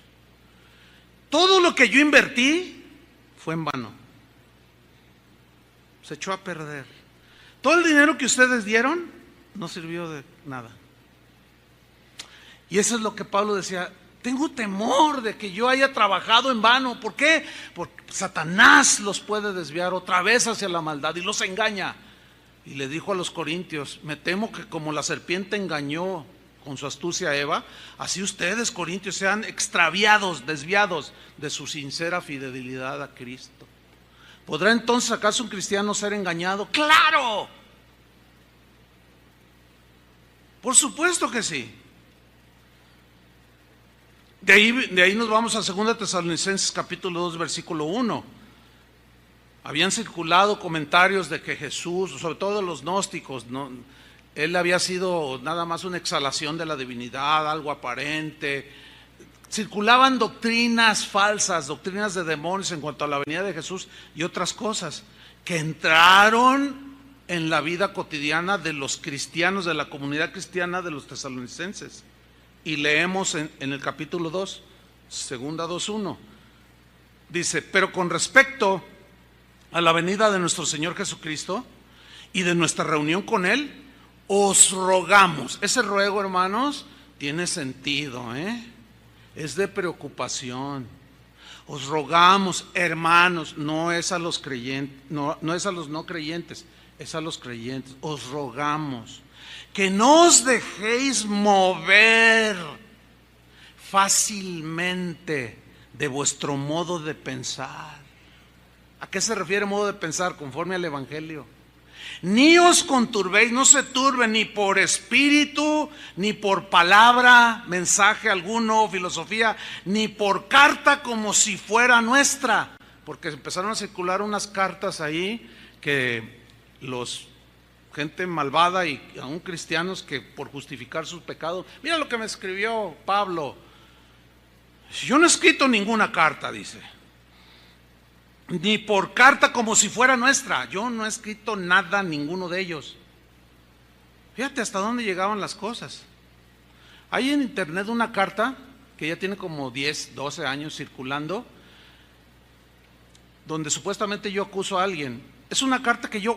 Todo lo que yo invertí fue en vano. Se echó a perder. Todo el dinero que ustedes dieron no sirvió de nada. Y eso es lo que Pablo decía. Tengo temor de que yo haya trabajado en vano. ¿Por qué? Porque Satanás los puede desviar otra vez hacia la maldad y los engaña. Y le dijo a los corintios, me temo que como la serpiente engañó con su astucia a Eva, así ustedes, corintios, sean extraviados, desviados de su sincera fidelidad a Cristo. ¿Podrá entonces acaso un cristiano ser engañado? ¡Claro! Por supuesto que sí. De ahí nos vamos a 2 Tesalonicenses capítulo 2 versículo 1. Habían circulado comentarios de que Jesús, sobre todo los gnósticos, él había sido nada más una exhalación de la divinidad, algo aparente. Circulaban doctrinas falsas, doctrinas de demonios en cuanto a la venida de Jesús y otras cosas que entraron en la vida cotidiana de los cristianos, de la comunidad cristiana de los tesalonicenses. Y leemos en el capítulo 2, segunda 2:1, dice, pero con respecto a la venida de nuestro Señor Jesucristo y de nuestra reunión con Él, os rogamos. Ese ruego, hermanos, tiene sentido, es de preocupación. Os rogamos, hermanos, no es a los creyentes, no es a los no creyentes, es a los creyentes. Os rogamos que no os dejéis mover fácilmente de vuestro modo de pensar. ¿A qué se refiere modo de pensar? Conforme al Evangelio. Ni os conturbéis, no se turben ni por espíritu, ni por palabra, mensaje alguno, filosofía, ni por carta como si fuera nuestra. Porque empezaron a circular unas cartas ahí que gente malvada y aún cristianos que por justificar sus pecados. Mira lo que me escribió Pablo. Yo no he escrito ninguna carta, dice. Ni por carta como si fuera nuestra. Yo no he escrito nada, ninguno de ellos. Fíjate hasta dónde llegaban las cosas. Hay en internet una carta que ya tiene como 10, 12 años circulando, donde supuestamente yo acuso a alguien. Es una carta que yo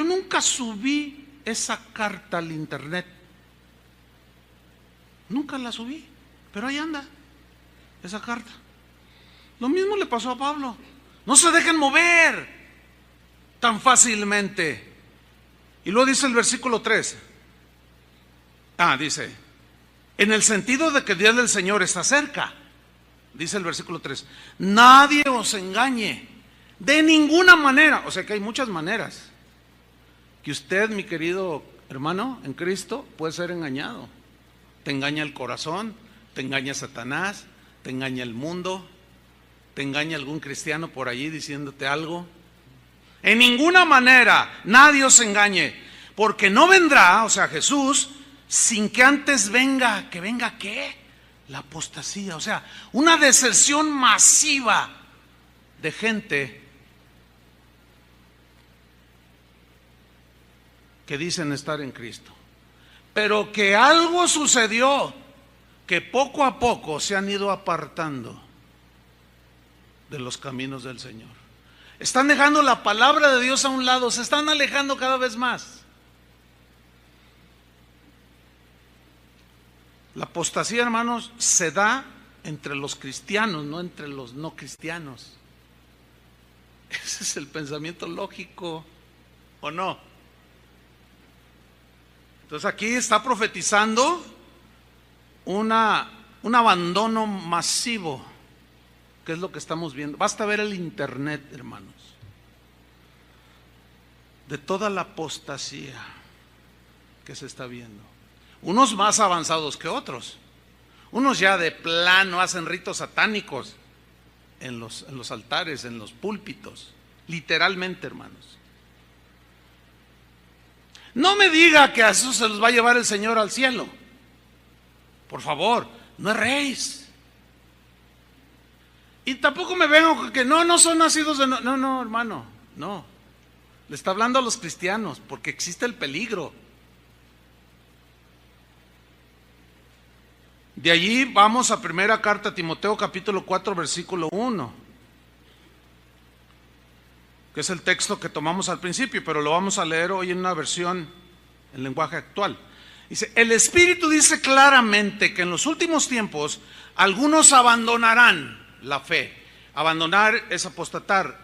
nunca subí esa carta al internet. Nunca la subí, pero ahí anda, esa carta. Lo mismo le pasó a Pablo. No se dejen mover tan fácilmente. Y luego dice el versículo 3. Dice, en el sentido de que el día del Señor está cerca. Dice el versículo 3. Nadie os engañe de ninguna manera. O sea que hay muchas maneras que usted, mi querido hermano en Cristo, puede ser engañado. Te engaña el corazón, te engaña Satanás, te engaña el mundo, te engañe algún cristiano por allí diciéndote algo. En ninguna manera, nadie os engañe, porque no vendrá, o sea, Jesús, sin que antes venga, ¿que venga qué? La apostasía, o sea, una deserción masiva de gente que dicen estar en Cristo, pero que algo sucedió, que poco a poco se han ido apartando de los caminos del Señor. Están dejando la palabra de Dios a un lado, se están alejando cada vez más. La apostasía, hermanos, se da entre los cristianos, no entre los no cristianos. Ese es el pensamiento lógico, ¿o no? Entonces aquí está profetizando un abandono masivo, que es lo que estamos viendo. Basta ver el internet, hermanos, de toda la apostasía que se está viendo. Unos más avanzados que otros. Unos ya de plano hacen ritos satánicos en los altares, en los púlpitos, literalmente, hermanos. No me diga que a eso se los va a llevar el Señor al cielo. Por favor, no erréis. Y tampoco me vengo que no son nacidos de... No, hermano, no. Le está hablando a los cristianos, porque existe el peligro. De allí vamos a primera carta a Timoteo, capítulo 4, versículo 1, que es el texto que tomamos al principio, pero lo vamos a leer hoy en una versión en lenguaje actual. Dice, el Espíritu dice claramente que en los últimos tiempos algunos abandonarán la fe. Abandonar es apostatar,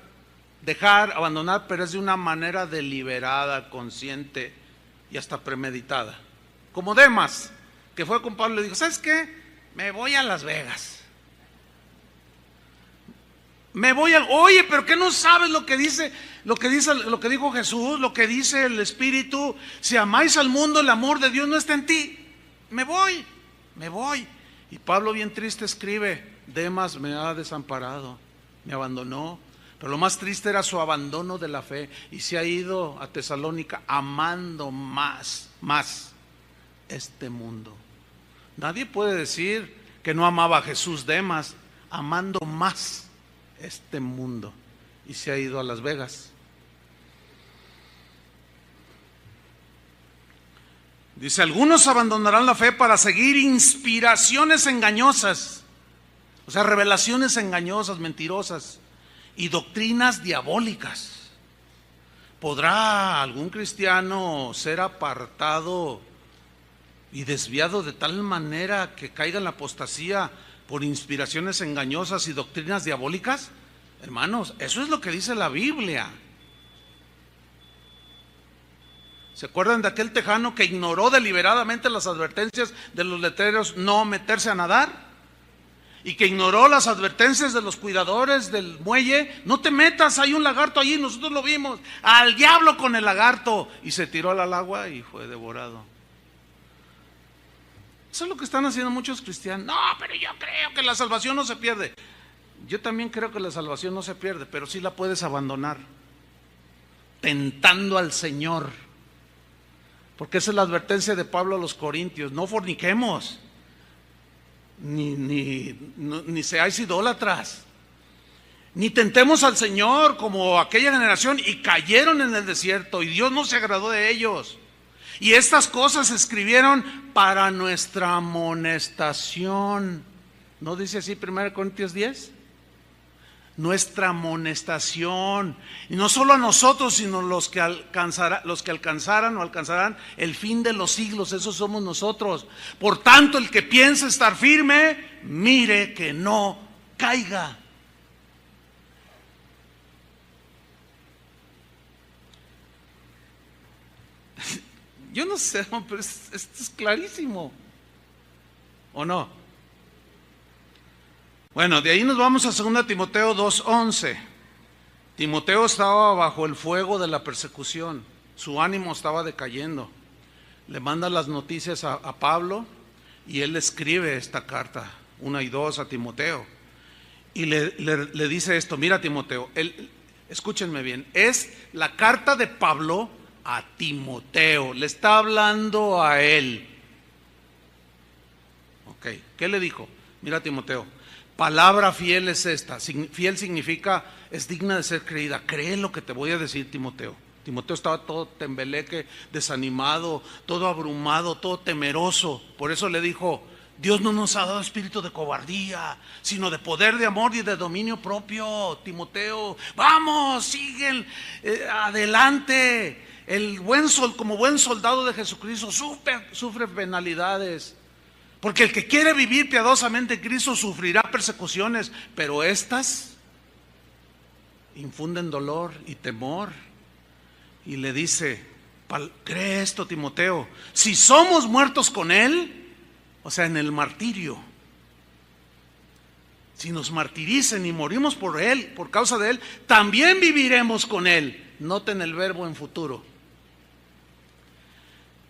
dejar, abandonar, pero es de una manera deliberada, consciente y hasta premeditada. Como Demas, que fue con Pablo y le dijo, ¿sabes qué? Me voy a Las Vegas. Oye, pero ¿qué no sabes lo que dijo Jesús, lo que dice el Espíritu? Si amáis al mundo, el amor de Dios no está en ti. Me voy. Y Pablo bien triste escribe, Demas me ha desamparado, me abandonó. Pero lo más triste era su abandono de la fe, y se ha ido a Tesalónica amando más este mundo. Nadie puede decir que no amaba a Jesús Demas, amando más este mundo, y se ha ido a Las Vegas. Dice, algunos abandonarán la fe para seguir inspiraciones engañosas, o sea, revelaciones engañosas, mentirosas, y doctrinas diabólicas. ¿Podrá algún cristiano ser apartado y desviado de tal manera que caiga en la apostasía por inspiraciones engañosas y doctrinas diabólicas? Hermanos, eso es lo que dice la Biblia. ¿Se acuerdan de aquel tejano que ignoró deliberadamente las advertencias de los letreros no meterse a nadar? Y que ignoró las advertencias de los cuidadores del muelle, no te metas, hay un lagarto allí, nosotros lo vimos, al diablo con el lagarto, y se tiró al agua y fue devorado. Eso es lo que están haciendo muchos cristianos. No, pero yo creo que la salvación no se pierde. Yo también creo que la salvación no se pierde, pero sí la puedes abandonar, tentando al Señor. Porque esa es la advertencia de Pablo a los Corintios, no forniquemos. Ni seáis idólatras, ni tentemos al Señor como aquella generación, y cayeron en el desierto y Dios no se agradó de ellos. Y estas cosas se escribieron para nuestra amonestación. ¿No dice así 1 Corintios 10? Nuestra amonestación, y no solo a nosotros, sino los que alcanzaran el fin de los siglos, esos somos nosotros. Por tanto, el que piensa estar firme, mire que no caiga. Yo no sé, pero esto es clarísimo, ¿o no? Bueno, de ahí nos vamos a 2 Timoteo 2:11. Timoteo estaba bajo el fuego de la persecución, su ánimo estaba decayendo. Le manda las noticias a Pablo y él escribe esta carta, 1 y 2 a Timoteo. y le dice esto: mira, Timoteo, escúchenme bien, es la carta de Pablo a Timoteo, le está hablando a él. Ok, ¿qué le dijo? Mira, Timoteo, palabra fiel es esta. Fiel significa es digna de ser creída. Cree lo que te voy a decir, Timoteo. Timoteo estaba todo tembeleque, desanimado, todo abrumado, todo temeroso. Por eso le dijo: Dios no nos ha dado espíritu de cobardía, sino de poder, de amor y de dominio propio. Timoteo, vamos, siguen adelante. Como buen soldado de Jesucristo sufre penalidades. Porque el que quiere vivir piadosamente en Cristo sufrirá persecuciones, pero estas infunden dolor y temor. Y le dice: cree esto, Timoteo, si somos muertos con Él, o sea, en el martirio, si nos martiricen y morimos por Él, por causa de Él, también viviremos con Él. Noten el verbo en futuro.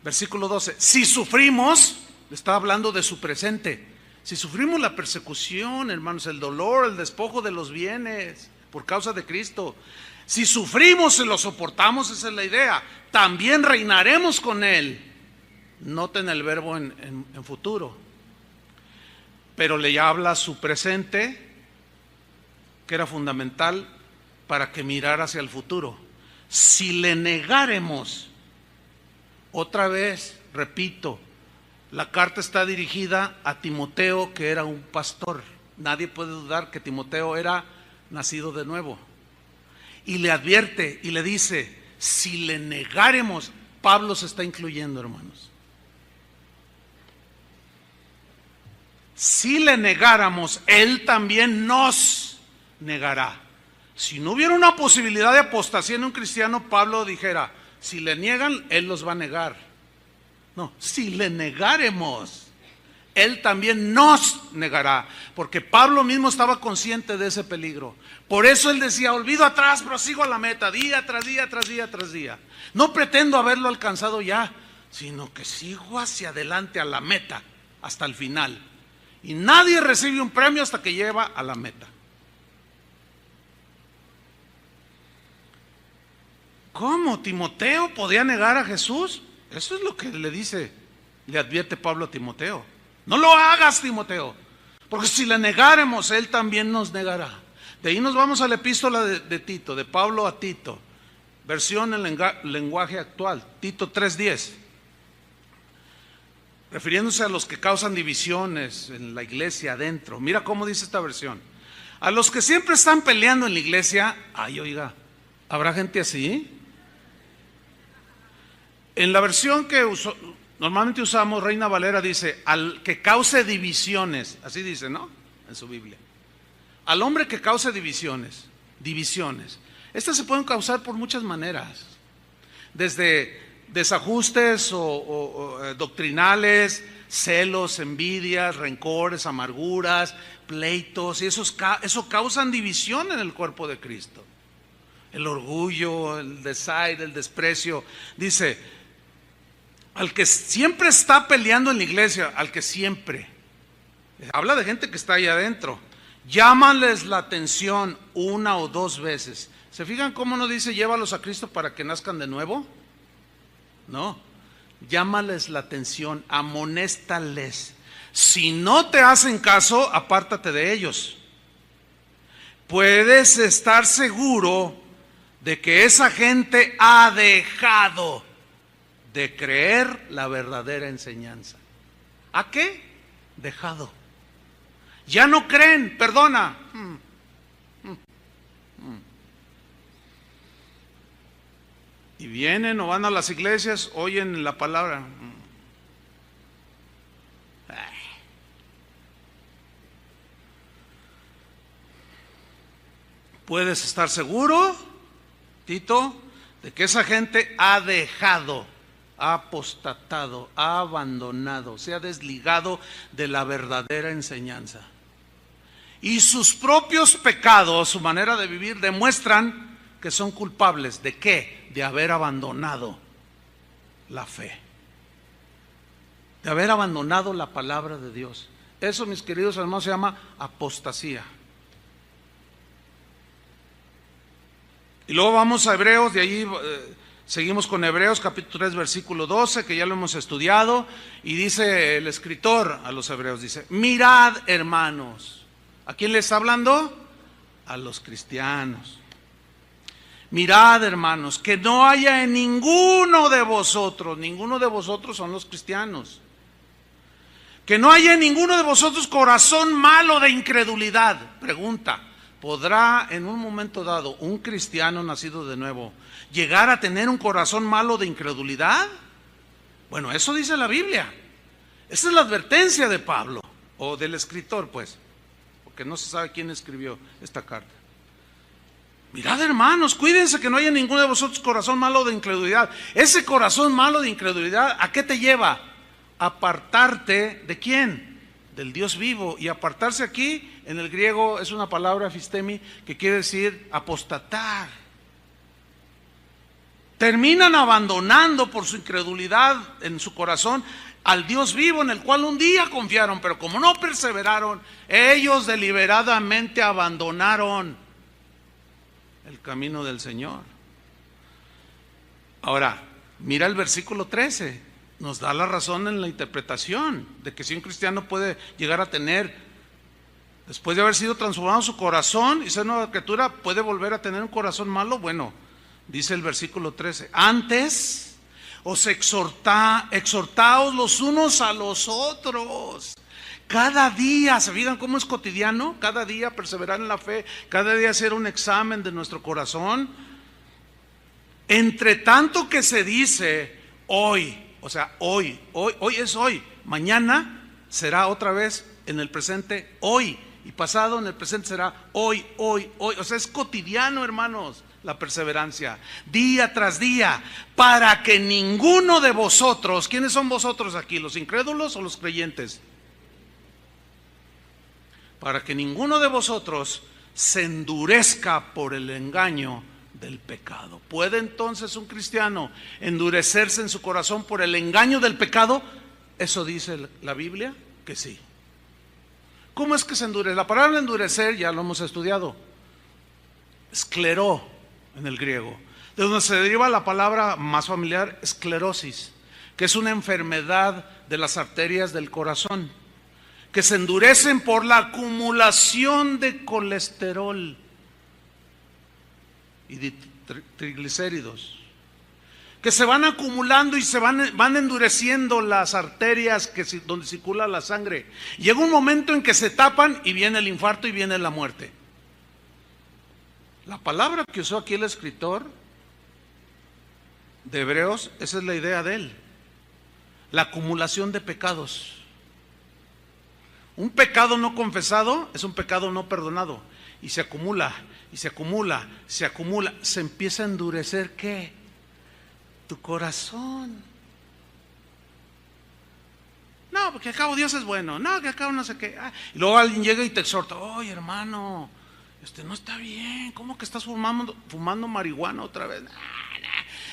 Versículo 12, si sufrimos, está hablando de su presente. Si sufrimos la persecución, hermanos, el dolor, el despojo de los bienes por causa de Cristo, si sufrimos y lo soportamos, esa es la idea, también reinaremos con Él. Noten el verbo en futuro. Pero le habla su presente, que era fundamental para que mirara hacia el futuro. Si le negáremos, otra vez, repito, la carta está dirigida a Timoteo, que era un pastor. Nadie puede dudar que Timoteo era nacido de nuevo. Y le advierte y le dice: si le negáremos, Pablo se está incluyendo, hermanos. Si le negáramos, él también nos negará. Si no hubiera una posibilidad de apostasía en un cristiano, Pablo dijera: si le niegan, él los va a negar. No, si le negáremos, él también nos negará. Porque Pablo mismo estaba consciente de ese peligro. Por eso él decía: olvido atrás, prosigo a la meta, día tras día, tras día, tras día. No pretendo haberlo alcanzado ya, sino que sigo hacia adelante a la meta, hasta el final. Y nadie recibe un premio hasta que lleva a la meta. ¿Cómo Timoteo podía negar a Jesús? Eso es lo que le advierte Pablo a Timoteo. No lo hagas, Timoteo, porque si le negáremos, él también nos negará. De ahí nos vamos a la epístola de Tito, de Pablo a Tito, versión en lenguaje actual, Tito 3:10. Refiriéndose a los que causan divisiones en la iglesia adentro. Mira cómo dice esta versión: a los que siempre están peleando en la iglesia. Ay, oiga, ¿habrá gente así? En la versión que normalmente usamos, Reina Valera, dice: al que cause divisiones. Así dice, ¿no? En su Biblia. Al hombre que cause divisiones. Estas se pueden causar por muchas maneras. Desde desajustes o doctrinales, celos, envidias, rencores, amarguras, pleitos, y eso causan división en el cuerpo de Cristo. El orgullo, el desaire, el desprecio. Dice: al que siempre está peleando en la iglesia, al que siempre, habla de gente que está ahí adentro, llámales la atención una o dos veces. ¿Se fijan cómo no dice llévalos a Cristo para que nazcan de nuevo? No, llámales la atención, amonéstales. Si no te hacen caso, apártate de ellos. Puedes estar seguro de que esa gente ha dejado de creer la verdadera enseñanza. ¿A qué? Dejado. Ya no creen, perdona. Y vienen o van a las iglesias, oyen la palabra. Puedes estar seguro, Tito, de que esa gente ha dejado, ha apostatado, ha abandonado, se ha desligado de la verdadera enseñanza. Y sus propios pecados, su manera de vivir, demuestran que son culpables. ¿De qué? De haber abandonado la fe, de haber abandonado la palabra de Dios. Eso, mis queridos hermanos, se llama apostasía. Y luego vamos a Hebreos, de ahí seguimos con Hebreos capítulo 3 versículo 12, que ya lo hemos estudiado, y dice el escritor a los hebreos, dice: mirad, hermanos. ¿A quién le está hablando? A los cristianos. Mirad, hermanos, que no haya en ninguno de vosotros son los cristianos, que no haya en ninguno de vosotros corazón malo de incredulidad. Pregunta: ¿podrá en un momento dado un cristiano nacido de nuevo llegar a tener un corazón malo de incredulidad? Bueno, eso dice la Biblia. Esa es la advertencia de Pablo, o del escritor, pues, porque no se sabe quién escribió esta carta. Mirad, hermanos, cuídense que no haya ninguno de vosotros corazón malo de incredulidad. Ese corazón malo de incredulidad, ¿a qué te lleva? Apartarte ¿de quién? Del Dios vivo. Y apartarse aquí en el griego es una palabra fistemi que quiere decir apostatar. Terminan abandonando por su incredulidad en su corazón al Dios vivo en el cual un día confiaron, pero como no perseveraron, ellos deliberadamente abandonaron el camino del Señor. Ahora, mira el versículo 13, nos da la razón en la interpretación de que si un cristiano puede llegar a tener, después de haber sido transformado su corazón y ser nueva criatura, puede volver a tener un corazón malo. Bueno, dice el versículo 13, antes os exhortaos los unos a los otros. Cada día, ¿se fijan cómo es cotidiano? Cada día perseverar en la fe, cada día hacer un examen de nuestro corazón. Entre tanto que se dice hoy, o sea, hoy es hoy, mañana será otra vez en el presente hoy, y pasado en el presente será hoy. O sea, es cotidiano, hermanos, la perseverancia, día tras día, para que ninguno de vosotros, ¿quiénes son vosotros aquí? ¿Los incrédulos o los creyentes? Para que ninguno de vosotros se endurezca por el engaño del pecado. ¿Puede entonces un cristiano endurecerse en su corazón por el engaño del pecado? Eso dice la Biblia que sí. ¿Cómo es que se endurece? La palabra endurecer ya lo hemos estudiado. Escleró en el griego, de donde se deriva la palabra más familiar, esclerosis, que es una enfermedad de las arterias del corazón, que se endurecen por la acumulación de colesterol y de triglicéridos, que se van acumulando y se van endureciendo las arterias donde circula la sangre. Llega un momento en que se tapan y viene el infarto y viene la muerte. La palabra que usó aquí el escritor de Hebreos, esa es la idea de él, la acumulación de pecados. Un pecado no confesado es un pecado no perdonado, y se acumula, y se acumula, se empieza a endurecer, ¿qué? Tu corazón. No, porque al cabo Dios es bueno, no, que al cabo no sé qué. Y luego alguien llega y te exhorta: oye, hermano, no está bien, ¿cómo que estás fumando marihuana otra vez?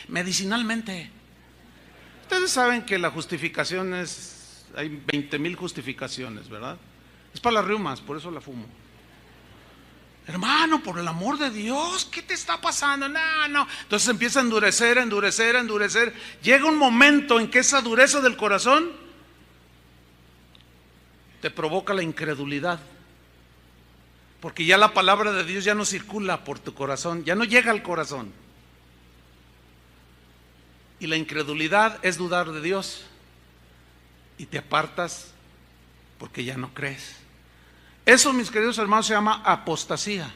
Medicinalmente. Ustedes saben que la justificación hay 20,000 justificaciones, ¿verdad? Es para las riumas, por eso la fumo. Hermano, por el amor de Dios, ¿qué te está pasando? No. Entonces empieza a endurecer. Llega un momento en que esa dureza del corazón te provoca la incredulidad, porque ya la palabra de Dios ya no circula por tu corazón, ya no llega al corazón. Y la incredulidad es dudar de Dios, y te apartas porque ya no crees. Eso, mis queridos hermanos, se llama apostasía.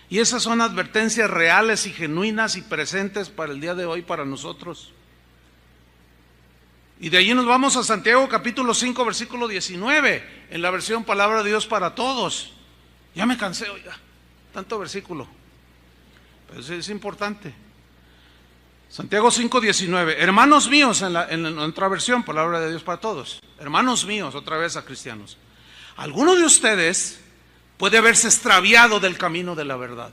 Y esas son advertencias reales y genuinas y presentes para el día de hoy, para nosotros. Y de allí nos vamos a Santiago capítulo 5 versículo 19, en la versión Palabra de Dios para Todos. Ya me cansé, oiga, tanto versículo, pero es importante. Santiago 5:19, hermanos míos, en otra versión, Palabra de Dios para Todos, hermanos míos, otra vez a cristianos, alguno de ustedes puede haberse extraviado del camino de la verdad.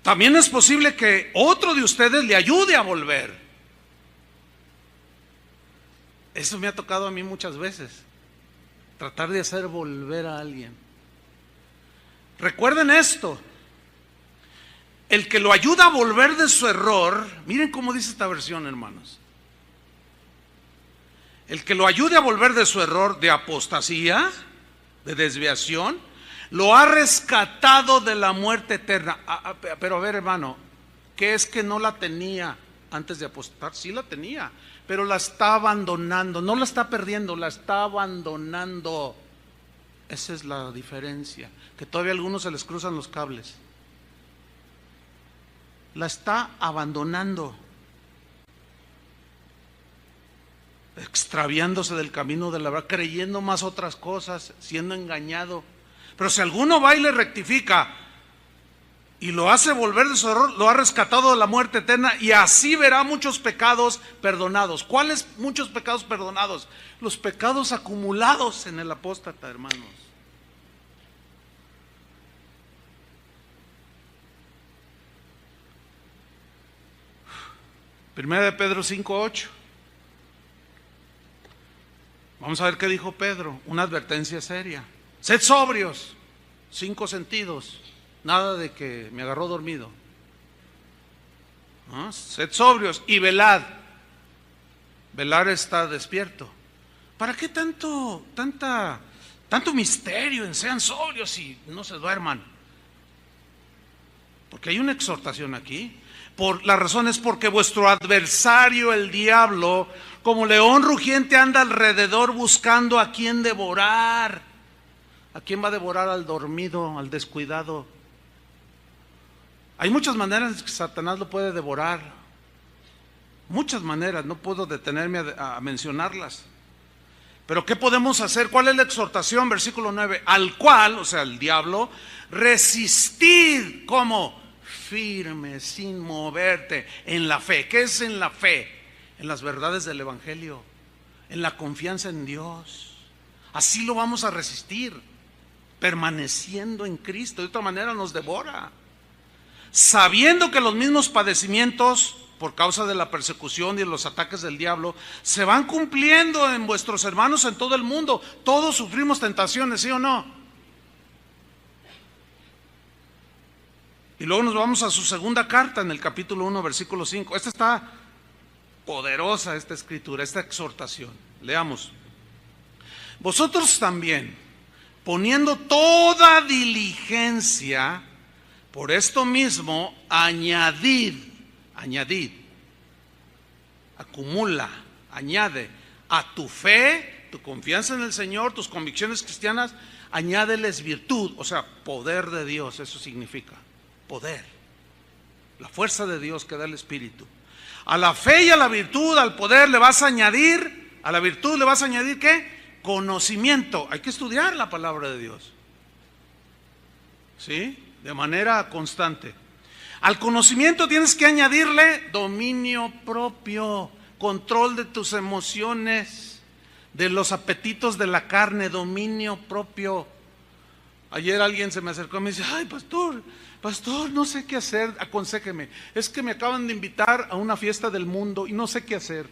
También es posible que otro de ustedes le ayude a volver. Eso me ha tocado a mí muchas veces, tratar de hacer volver a alguien. Recuerden esto. El que lo ayuda a volver de su error, miren cómo dice esta versión, hermanos. El que lo ayude a volver de su error de apostasía, de desviación, lo ha rescatado de la muerte eterna. Pero a ver, hermano, ¿qué es que no la tenía antes de apostar? Sí la tenía, pero la está abandonando. No la está perdiendo, la está abandonando. Esa es la diferencia, que todavía a algunos se les cruzan los cables. La está abandonando, extraviándose del camino de la verdad, creyendo más otras cosas, siendo engañado. Pero si alguno va y le rectifica y lo hace volver de su error, lo ha rescatado de la muerte eterna, y así verá muchos pecados perdonados. ¿Cuáles muchos pecados perdonados? Los pecados acumulados en el apóstata, hermanos. Primera de Pedro 5:8. Vamos a ver qué dijo Pedro, una advertencia seria. Sed sobrios, 5 sentidos, nada de que me agarró dormido. ¿No? Sed sobrios y velad. Velar está despierto. ¿Para qué tanto misterio en sean sobrios y no se duerman? Porque hay una exhortación aquí. La razón es porque vuestro adversario, el diablo, como león rugiente, anda alrededor buscando a quien devorar. ¿A quién va a devorar? Al dormido, al descuidado. Hay muchas maneras en que Satanás lo puede devorar. Muchas maneras, no puedo detenerme a mencionarlas. Pero ¿qué podemos hacer? ¿Cuál es la exhortación? Versículo 9. Al cual, o sea, el diablo, resistir como firme, sin moverte, en la fe. ¿Qué es en la fe? En las verdades del Evangelio, en la confianza en Dios. Así lo vamos a resistir, permaneciendo en Cristo. De otra manera nos devora, sabiendo que los mismos padecimientos por causa de la persecución y de los ataques del diablo se van cumpliendo en vuestros hermanos en todo el mundo. Todos sufrimos tentaciones, ¿sí o no? Y luego nos vamos a su segunda carta en el capítulo 1, versículo 5. Esta está poderosa, esta escritura, esta exhortación. Leamos. Vosotros también, poniendo toda diligencia, por esto mismo, añadid, acumula, añade a tu fe, tu confianza en el Señor, tus convicciones cristianas, añádeles virtud, o sea, poder de Dios. Eso significa poder, la fuerza de Dios que da el Espíritu. A la fe y a la virtud, al poder le vas a añadir, a la virtud le vas a añadir ¿qué? Conocimiento. Hay que estudiar la palabra de Dios, ¿sí? De manera constante. Al conocimiento tienes que añadirle dominio propio, control de tus emociones, de los apetitos de la carne, dominio propio. Ayer alguien se me acercó y me dice: ay, pastor, no sé qué hacer, aconséjeme. Es que me acaban de invitar a una fiesta del mundo y no sé qué hacer.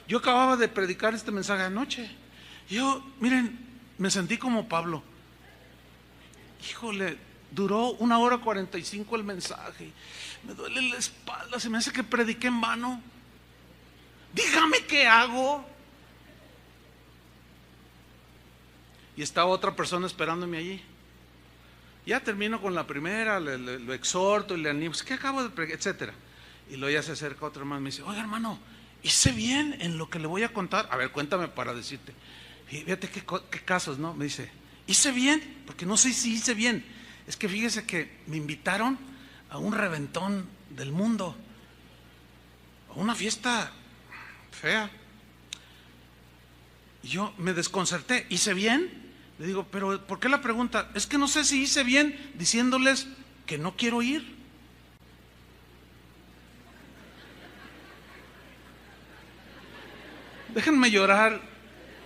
Yo acababa de predicar este mensaje anoche. Miren, me sentí como Pablo. Híjole, duró 1:45 el mensaje. Me duele la espalda, se me hace que prediqué en vano. Dígame qué hago. Y estaba otra persona esperándome allí. Ya termino con la primera, lo exhorto y le animo. ¿Qué acabo de predicar? Etcétera. Y luego ya se acerca otro hermano y me dice: oiga, hermano, ¿hice bien en lo que le voy a contar? A ver, cuéntame para decirte. Y fíjate qué casos, ¿no? Me dice: ¿hice bien? Porque no sé si hice bien. Es que fíjese que me invitaron a un reventón del mundo, a una fiesta fea. Y yo me desconcerté. ¿Hice bien? Le digo: pero ¿por qué la pregunta? Es que no sé si hice bien diciéndoles que no quiero ir. Déjenme llorar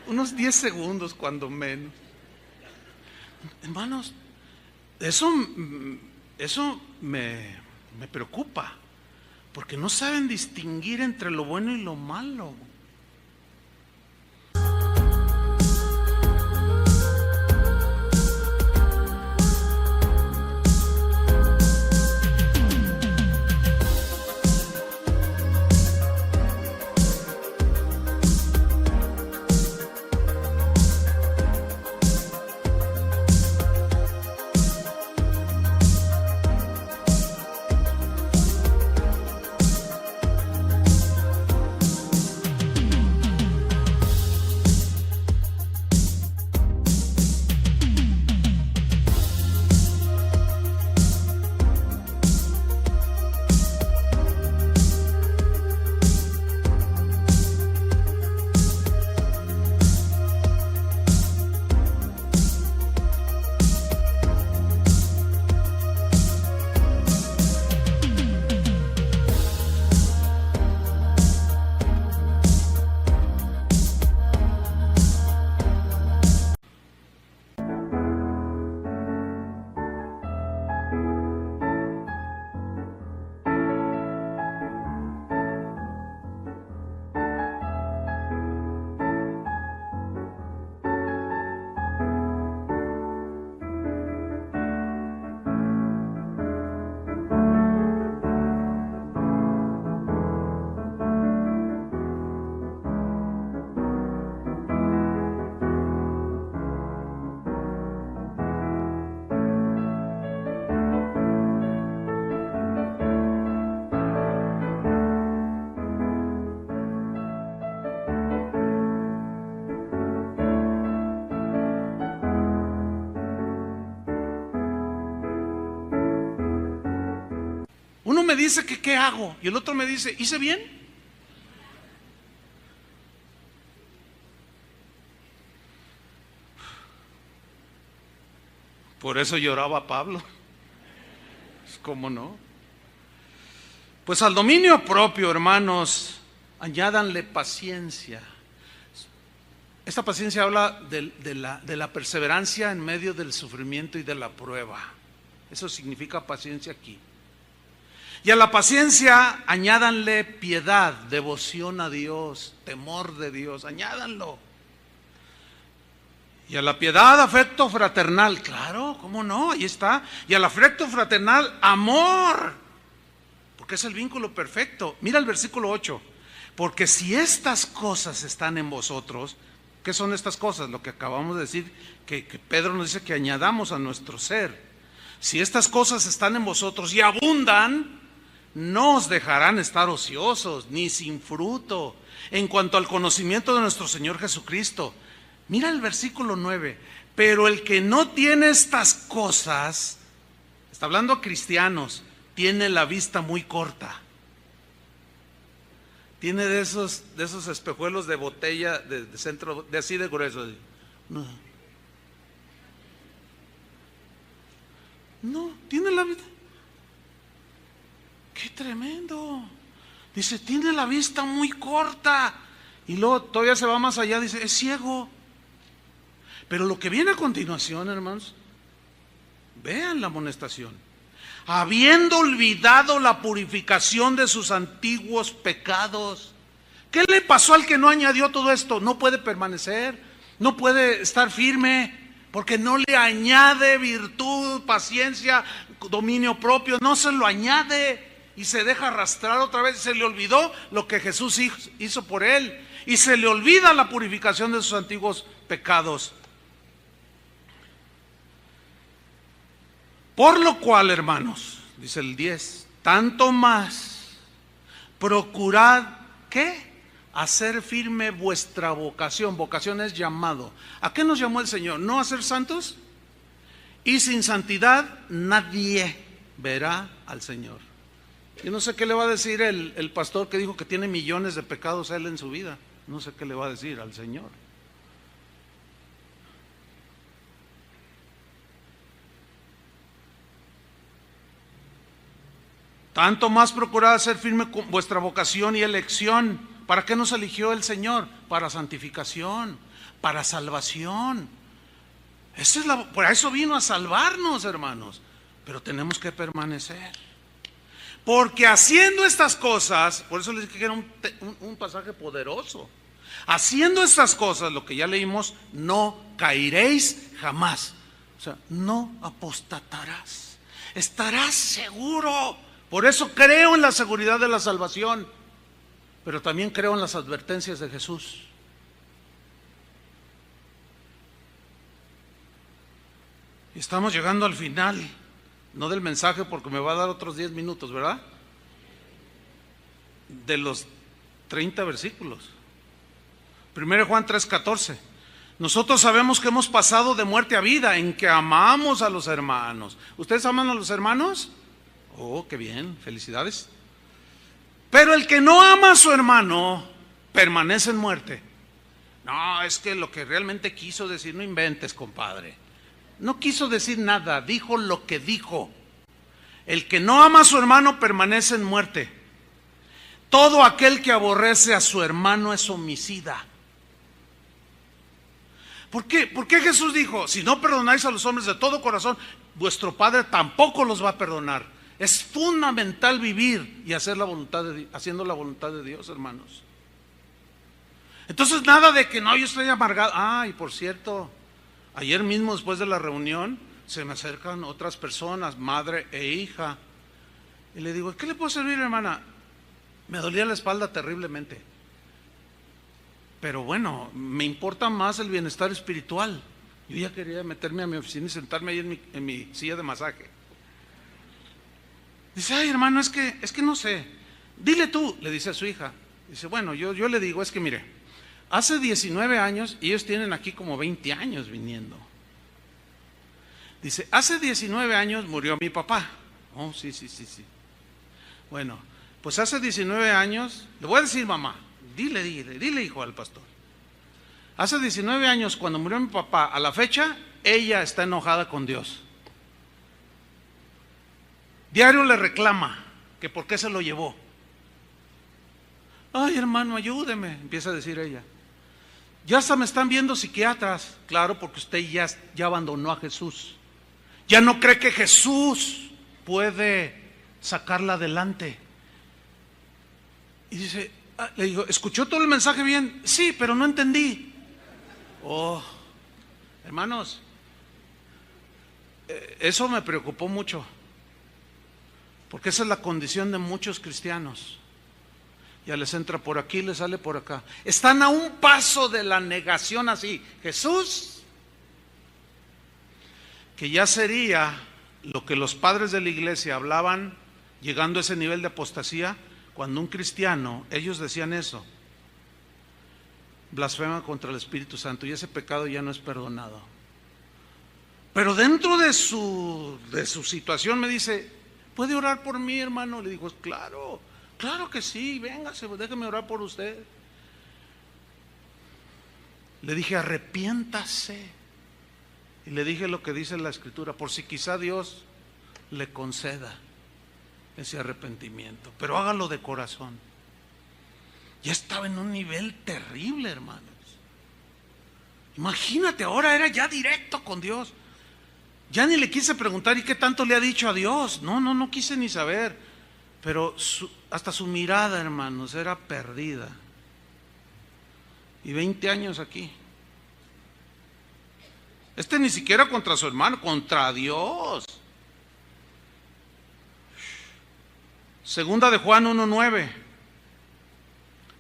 unos 10 segundos cuando menos. Hermanos, eso me preocupa, porque no saben distinguir entre lo bueno y lo malo. Uno me dice que qué hago y el otro me dice, ¿hice bien? Por eso lloraba Pablo. ¿Cómo no? Pues al dominio propio, hermanos, añádanle paciencia. Esta paciencia habla de la perseverancia en medio del sufrimiento y de la prueba. Eso significa paciencia aquí. Y a la paciencia añádanle piedad, devoción a Dios, temor de Dios, añádanlo. Y a la piedad, afecto fraternal, claro, ¿cómo no? Ahí está. Y al afecto fraternal, amor, porque es el vínculo perfecto. Mira el versículo 8. Porque si estas cosas están en vosotros, ¿qué son estas cosas? Lo que acabamos de decir, que Pedro nos dice que añadamos a nuestro ser. Si estas cosas están en vosotros y abundan, no os dejarán estar ociosos, ni sin fruto, en cuanto al conocimiento de nuestro Señor Jesucristo. Mira el versículo 9. Pero el que no tiene estas cosas, está hablando a cristianos, tiene la vista muy corta. Tiene de esos espejuelos de botella de centro, de así de grueso. No, tiene la vista. ¡Qué tremendo! Dice, tiene la vista muy corta. Y luego todavía se va más allá, dice, es ciego. Pero lo que viene a continuación, hermanos, vean la amonestación. Habiendo olvidado la purificación de sus antiguos pecados. ¿Qué le pasó al que no añadió todo esto? No puede permanecer, no puede estar firme, porque no le añade virtud, paciencia, dominio propio, no se lo añade. Y se deja arrastrar otra vez. Se le olvidó lo que Jesús hizo por él. Y se le olvida la purificación de sus antiguos pecados. Por lo cual, hermanos, dice el 10, tanto más, procurad, ¿qué? Hacer firme vuestra vocación. Vocación es llamado. ¿A qué nos llamó el Señor? ¿No a ser santos? Y sin santidad nadie verá al Señor. Yo no sé qué le va a decir el pastor que dijo que tiene millones de pecados él en su vida. No sé qué le va a decir al Señor. Tanto más procurad hacer firme con vuestra vocación y elección. ¿Para qué nos eligió el Señor? Para santificación, para salvación. Por eso vino a salvarnos, hermanos. Pero tenemos que permanecer. Porque haciendo estas cosas, por eso les dije que era un pasaje poderoso. Haciendo estas cosas, lo que ya leímos, no caeréis jamás. O sea, no apostatarás. Estarás seguro. Por eso creo en la seguridad de la salvación. Pero también creo en las advertencias de Jesús. Y estamos llegando al final. No del mensaje porque me va a dar otros 10 minutos, ¿verdad? De los 30 versículos. 1 Juan 3:14. Nosotros sabemos que hemos pasado de muerte a vida en que amamos a los hermanos. ¿Ustedes aman a los hermanos? Oh, qué bien, felicidades. Pero el que no ama a su hermano permanece en muerte. No, es que lo que realmente quiso decir, no inventes, compadre. No quiso decir nada, dijo lo que dijo. El que no ama a su hermano permanece en muerte. Todo aquel que aborrece a su hermano es homicida. ¿Por qué? ¿Por qué Jesús dijo, si no perdonáis a los hombres de todo corazón, vuestro Padre tampoco los va a perdonar? Es fundamental vivir y hacer haciendo la voluntad de Dios, hermanos. Entonces nada de que no, yo estoy amargado. Y por cierto, ayer mismo después de la reunión se me acercan otras personas, madre e hija, y le digo, ¿qué le puedo servir, hermana? Me dolía la espalda terriblemente, pero bueno, me importa más el bienestar espiritual. Yo ya quería meterme a mi oficina y sentarme ahí en mi silla de masaje. Dice, ay, hermano, es que no sé, dile tú, le dice a su hija. Dice, bueno, yo le digo, es que mire, hace 19 años, y ellos tienen aquí como 20 años viniendo. Dice, hace 19 años murió mi papá. Oh, sí. Bueno, pues hace 19 años, le voy a decir mamá, dile hijo al pastor. Hace 19 años cuando murió mi papá, a la fecha, ella está enojada con Dios. Diario le reclama que por qué se lo llevó. Ay, hermano, ayúdeme, empieza a decir ella. Ya hasta me están viendo psiquiatras. Claro, porque usted ya abandonó a Jesús. Ya no cree que Jesús puede sacarla adelante. Y dice, le digo, ¿escuchó todo el mensaje bien? Sí, pero no entendí. Oh, hermanos, eso me preocupó mucho. Porque esa es la condición de muchos cristianos. Ya les entra por aquí, les sale por acá. Están a un paso de la negación así. Jesús, que ya sería lo que los padres de la iglesia hablaban, llegando a ese nivel de apostasía, cuando un cristiano, ellos decían eso, blasfema contra el Espíritu Santo y ese pecado ya no es perdonado. Pero dentro de su situación me dice, ¿puede orar por mí, hermano? Le digo, claro que sí, véngase, déjeme orar por usted. Le dije, arrepiéntase. Y le dije lo que dice la Escritura, por si quizá Dios le conceda ese arrepentimiento, pero hágalo de corazón. Ya estaba en un nivel terrible, hermanos. Imagínate, ahora era ya directo con Dios. Ya ni le quise preguntar, ¿y qué tanto le ha dicho a Dios? No quise ni saber. Pero hasta su mirada, hermanos, era perdida. Y 20 años aquí. Ni siquiera contra su hermano, contra Dios. Segunda de Juan 1:9.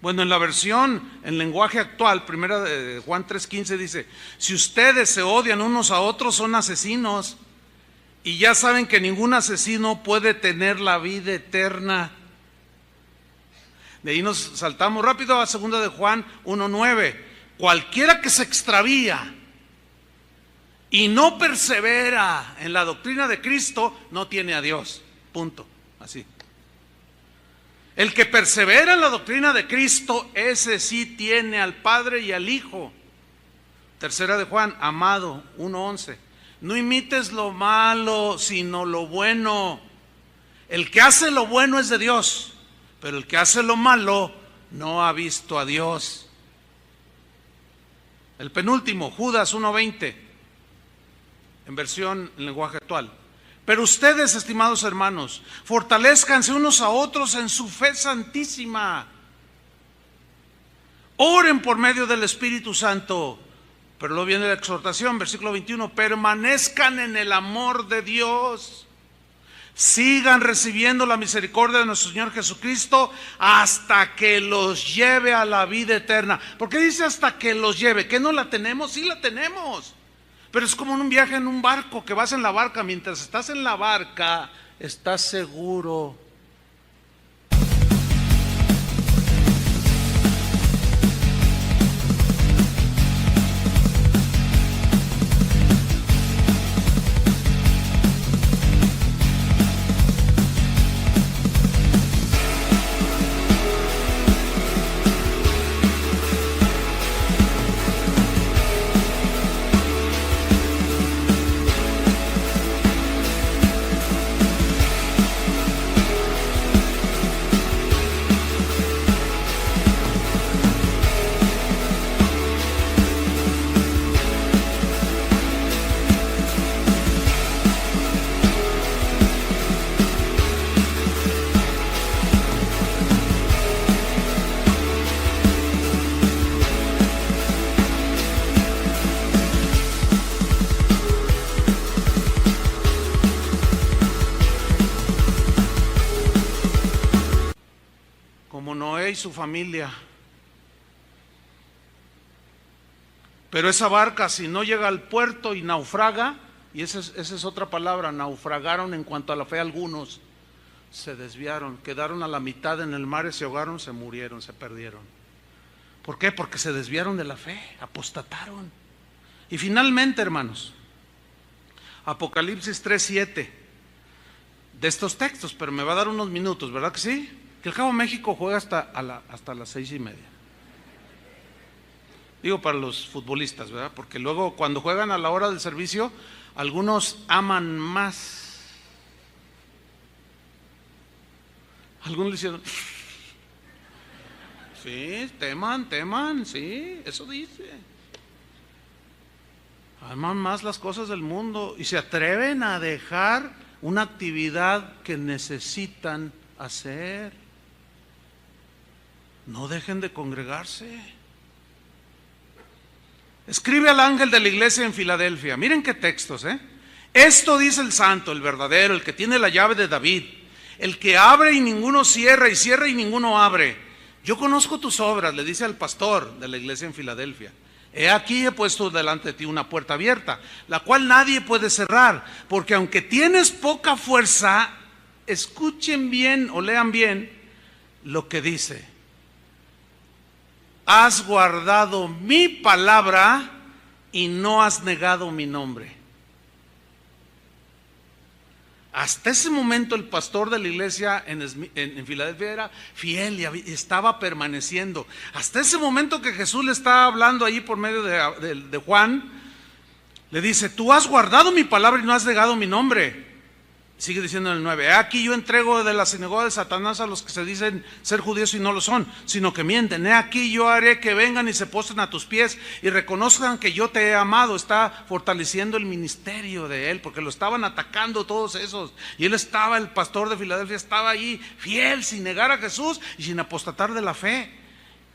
Bueno, en la versión, en lenguaje actual, primera de Juan 3:15 dice, si ustedes se odian unos a otros son asesinos y ya saben que ningún asesino puede tener la vida eterna. De ahí nos saltamos rápido a segunda de Juan 1:9. Cualquiera que se extravía y no persevera en la doctrina de Cristo no tiene a Dios. Punto. Así. El que persevera en la doctrina de Cristo, ese sí tiene al Padre y al Hijo. Tercera de Juan, amado, 1:11. No imites lo malo, sino lo bueno. El que hace lo bueno es de Dios, pero el que hace lo malo no ha visto a Dios. El penúltimo, Judas 1:20, en versión en lenguaje actual. Pero ustedes, estimados hermanos, fortalezcanse unos a otros en su fe santísima. Oren por medio del Espíritu Santo. Pero luego viene la exhortación, versículo 21. Permanezcan en el amor de Dios. Sigan recibiendo la misericordia de nuestro Señor Jesucristo hasta que los lleve a la vida eterna. ¿Por qué dice hasta que los lleve? ¿Que no la tenemos? Sí la tenemos. Pero es como en un viaje en un barco, que vas en la barca. Mientras estás en la barca, estás seguro. Y su familia. Pero esa barca, si no llega al puerto y naufraga, y esa es otra palabra, naufragaron en cuanto a la fe algunos, se desviaron, quedaron a la mitad en el mar, se ahogaron, se murieron, se perdieron. ¿Por qué? Porque se desviaron de la fe, apostataron. Y finalmente, hermanos, Apocalipsis 3:7. de estos textos, pero me va a dar unos minutos, ¿verdad que sí? Que el Cabo México juega hasta las 6:30. Digo para los futbolistas, ¿verdad? Porque luego cuando juegan a la hora del servicio, algunos aman más. Algunos le hicieron, sí, teman, sí, eso dice. Aman más las cosas del mundo y se atreven a dejar una actividad que necesitan hacer. No dejen de congregarse. Escribe al ángel de la iglesia en Filadelfia. Miren qué textos, ¿eh? Esto dice el santo, el verdadero, el que tiene la llave de David, el que abre y ninguno cierra, y cierra y ninguno abre. Yo conozco tus obras, le dice al pastor de la iglesia en Filadelfia. He aquí he puesto delante de ti una puerta abierta, la cual nadie puede cerrar, porque aunque tienes poca fuerza, escuchen bien o lean bien lo que dice. Has guardado mi palabra y no has negado mi nombre. Hasta ese momento el pastor de la iglesia en Filadelfia era fiel y estaba permaneciendo. Hasta ese momento que Jesús le estaba hablando ahí por medio de Juan, le dice, tú has guardado mi palabra y no has negado mi nombre. Sigue diciendo en el 9, aquí yo entrego de la sinagoga de Satanás a los que se dicen ser judíos y no lo son, sino que mienten. He aquí yo haré que vengan y se postren a tus pies y reconozcan que yo te he amado. Está fortaleciendo el ministerio de él, porque lo estaban atacando todos esos. Y él estaba, el pastor de Filadelfia estaba ahí fiel, sin negar a Jesús y sin apostatar de la fe.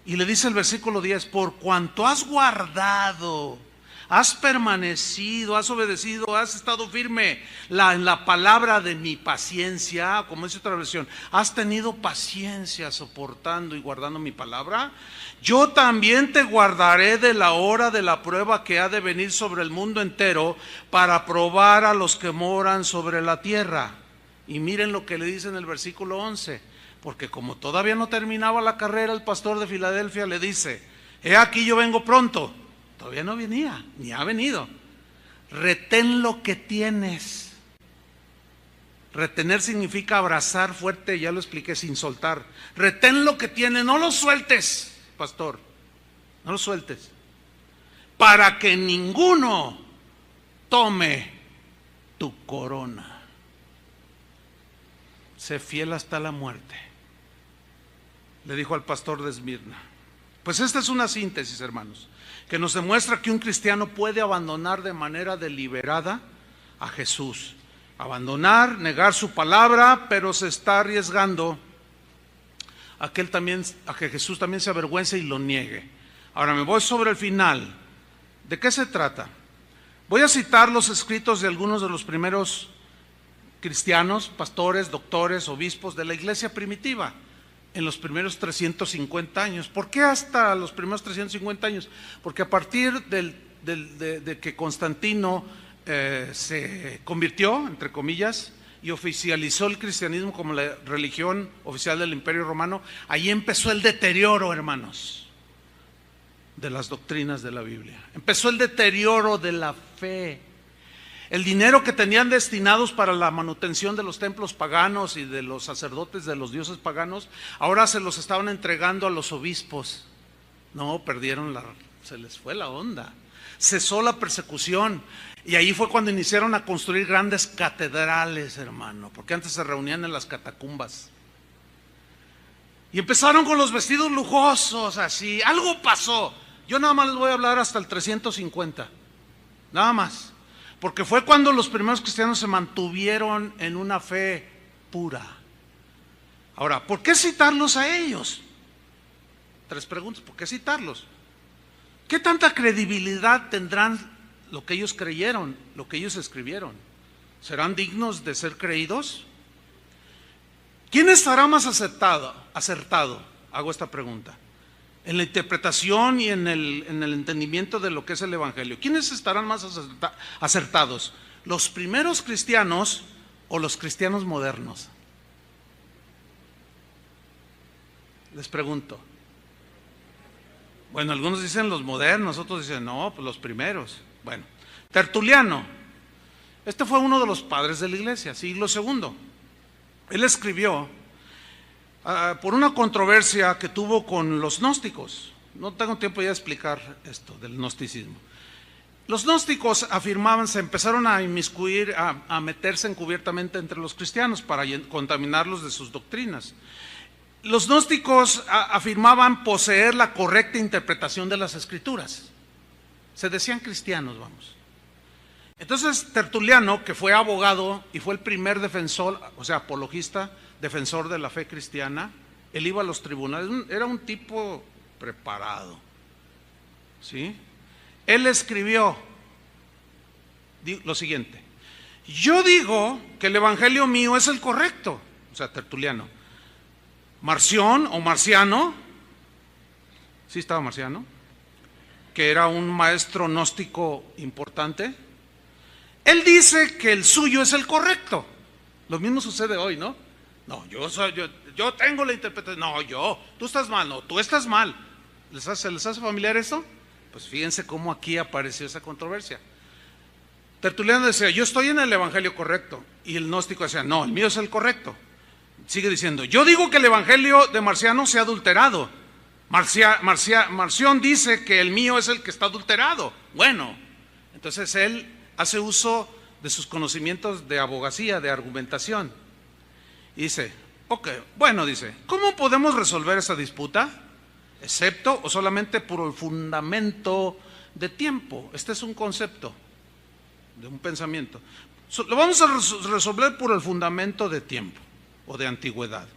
Y le dice el versículo 10, por cuanto has guardado, has permanecido, has obedecido, has estado firme en la palabra de mi paciencia, como dice otra versión, has tenido paciencia soportando y guardando mi palabra, yo también te guardaré de la hora de la prueba que ha de venir sobre el mundo entero para probar a los que moran sobre la tierra. Y miren lo que le dice en el versículo 11, porque como todavía no terminaba la carrera, el pastor de Filadelfia le dice, he aquí yo vengo pronto. Todavía no venía, ni ha venido. Retén lo que tienes. Retener significa abrazar fuerte, ya lo expliqué, sin soltar. Retén lo que tienes, no lo sueltes, pastor. No lo sueltes. Para que ninguno tome tu corona. Sé fiel hasta la muerte, le dijo al pastor de Esmirna. Pues esta es una síntesis, hermanos, que nos demuestra que un cristiano puede abandonar de manera deliberada a Jesús. Abandonar, negar su palabra, pero se está arriesgando a que Jesús también se avergüence y lo niegue. Ahora me voy sobre el final. ¿De qué se trata? Voy a citar los escritos de algunos de los primeros cristianos, pastores, doctores, obispos de la iglesia primitiva, en los primeros 350 años. ¿Por qué hasta los primeros 350 años? Porque a partir de que Constantino se convirtió, entre comillas, y oficializó el cristianismo como la religión oficial del Imperio Romano, ahí empezó el deterioro, hermanos, de las doctrinas de la Biblia. Empezó el deterioro de la fe. El dinero que tenían destinados para la manutención de los templos paganos y de los sacerdotes de los dioses paganos, ahora se los estaban entregando a los obispos. No, se les fue la onda. Cesó la persecución. Y ahí fue cuando iniciaron a construir grandes catedrales, hermano, porque antes se reunían en las catacumbas. Y empezaron con los vestidos lujosos, así. Algo pasó. Yo nada más les voy a hablar hasta el 350. Nada más. Porque fue cuando los primeros cristianos se mantuvieron en una fe pura. Ahora, ¿por qué citarlos a ellos? 3 preguntas, ¿por qué citarlos? ¿Qué tanta credibilidad tendrán lo que ellos creyeron, lo que ellos escribieron? ¿Serán dignos de ser creídos? ¿Quién estará más acertado? Hago esta pregunta. En la interpretación y en el entendimiento de lo que es el Evangelio. ¿Quiénes estarán más acertados? ¿Los primeros cristianos o los cristianos modernos? Les pregunto. Bueno, algunos dicen los modernos, otros dicen no, pues los primeros. Bueno, Tertuliano. Este fue uno de los padres de la iglesia, siglo II. Él escribió por una controversia que tuvo con los gnósticos. No tengo tiempo ya de explicar esto del gnosticismo. Los gnósticos afirmaban, se empezaron a inmiscuir, a meterse encubiertamente entre los cristianos para contaminarlos de sus doctrinas. Los gnósticos afirmaban poseer la correcta interpretación de las escrituras. Se decían cristianos, vamos. Entonces Tertuliano, que fue abogado y fue el primer defensor, o sea, apologista, defensor de la fe cristiana, él iba a los tribunales, era un tipo preparado, ¿sí? Él escribió lo siguiente: yo digo que el evangelio mío es el correcto, o sea, Tertuliano. Marción o Marciano, sí estaba Marciano, que era un maestro gnóstico importante, él dice que el suyo es el correcto. Lo mismo sucede hoy, ¿no? No, yo tengo la interpretación. No, tú estás mal. No, tú estás mal. ¿Se les hace familiar eso? Pues fíjense cómo aquí apareció esa controversia. Tertuliano decía, yo estoy en el evangelio correcto. Y el gnóstico decía, no, el mío es el correcto. Sigue diciendo, yo digo que el evangelio de Marciano se ha adulterado. Marción dice que el mío es el que está adulterado. Bueno, entonces él hace uso de sus conocimientos de abogacía, de argumentación. Y dice, dice, ¿cómo podemos resolver esa disputa? Excepto o solamente por el fundamento de tiempo. Este es un concepto, de un pensamiento. Lo vamos a resolver por el fundamento de tiempo o de antigüedad.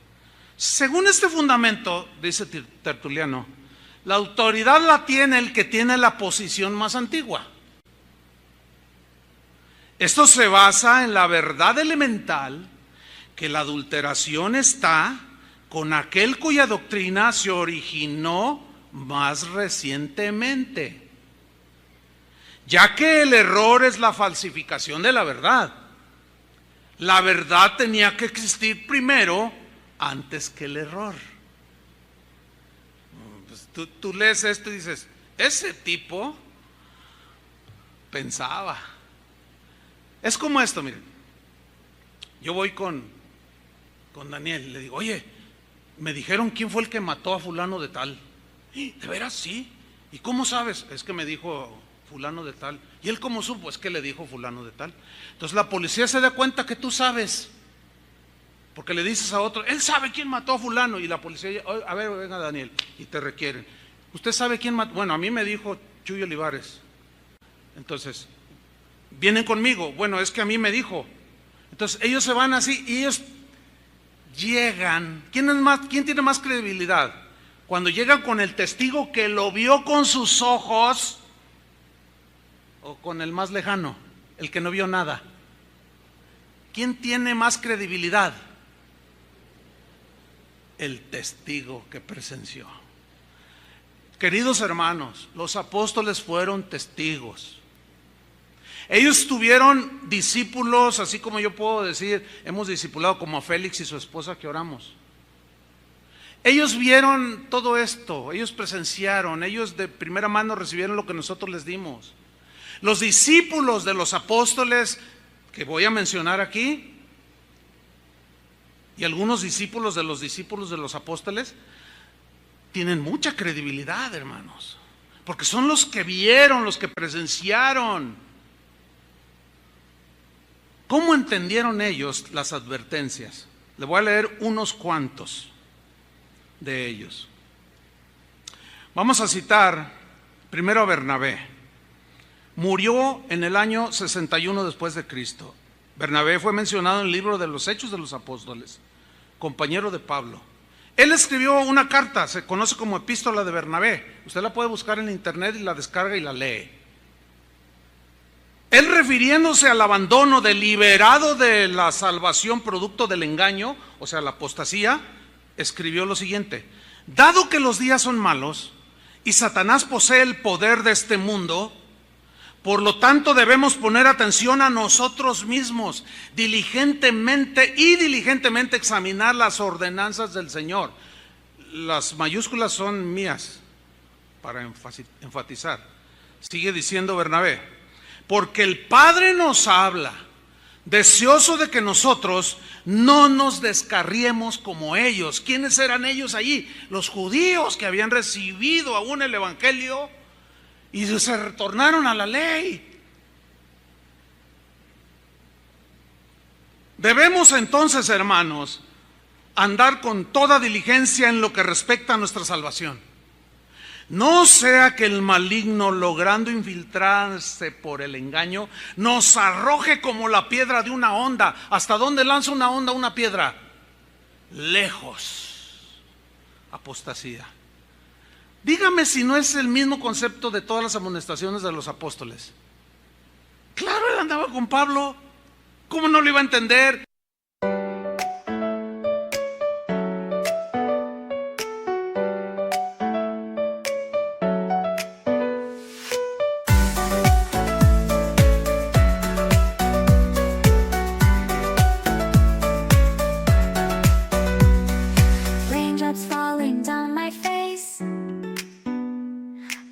Según este fundamento, dice Tertuliano, la autoridad la tiene el que tiene la posición más antigua. Esto se basa en la verdad elemental que la adulteración está con aquel cuya doctrina se originó más recientemente, ya que el error es la falsificación de la verdad. La verdad tenía que existir primero antes que el error. Pues tú lees esto y dices, ese tipo pensaba. Es como esto, miren. Yo voy con Daniel y le digo, oye, me dijeron quién fue el que mató a fulano de tal. ¿De veras? Sí. ¿Y cómo sabes? Es que me dijo fulano de tal. ¿Y él cómo supo? Es que le dijo fulano de tal. Entonces la policía se da cuenta que tú sabes, porque le dices a otro, él sabe quién mató a fulano. Y la policía, a ver, venga Daniel, y te requieren. ¿Usted sabe quién mató? Bueno, a mí me dijo Chuy Olivares. Entonces, vienen conmigo. Bueno, es que a mí me dijo. Entonces ellos se van así y ellos llegan. ¿Quién tiene más credibilidad? Cuando llegan con el testigo que lo vio con sus ojos, o con el más lejano, el que no vio nada. ¿Quién tiene más credibilidad? El testigo que presenció. Queridos hermanos, los apóstoles fueron testigos. Ellos tuvieron discípulos, así como yo puedo decir, hemos discipulado como a Félix y su esposa que oramos. Ellos vieron todo esto, ellos presenciaron, ellos de primera mano recibieron lo que nosotros les dimos. Los discípulos de los apóstoles, que voy a mencionar aquí, y algunos discípulos de los apóstoles, tienen mucha credibilidad, hermanos, porque son los que vieron, los que presenciaron. ¿Cómo entendieron ellos las advertencias? Le voy a leer unos cuantos de ellos. Vamos a citar primero a Bernabé. Murió en el año 61 después de Cristo. Bernabé fue mencionado en el libro de los Hechos de los Apóstoles, compañero de Pablo. Él escribió una carta, se conoce como Epístola de Bernabé. Usted la puede buscar en internet y la descarga y la lee. Él, refiriéndose al abandono deliberado de la salvación producto del engaño, o sea, la apostasía, escribió lo siguiente: dado que los días son malos y Satanás posee el poder de este mundo, por lo tanto debemos poner atención a nosotros mismos, diligentemente examinar las ordenanzas del Señor. Las mayúsculas son mías para enfatizar. Sigue diciendo Bernabé: porque el Padre nos habla deseoso de que nosotros no nos descarriemos como ellos. ¿Quiénes eran ellos allí? Los judíos que habían recibido aún el evangelio y se retornaron a la ley. Debemos entonces, hermanos, andar con toda diligencia en lo que respecta a nuestra salvación. No sea que el maligno, logrando infiltrarse por el engaño, nos arroje como la piedra de una honda. ¿Hasta dónde lanza una honda una piedra? Lejos. Apostasía. Dígame si no es el mismo concepto de todas las amonestaciones de los apóstoles. Claro, él andaba con Pablo. ¿Cómo no lo iba a entender?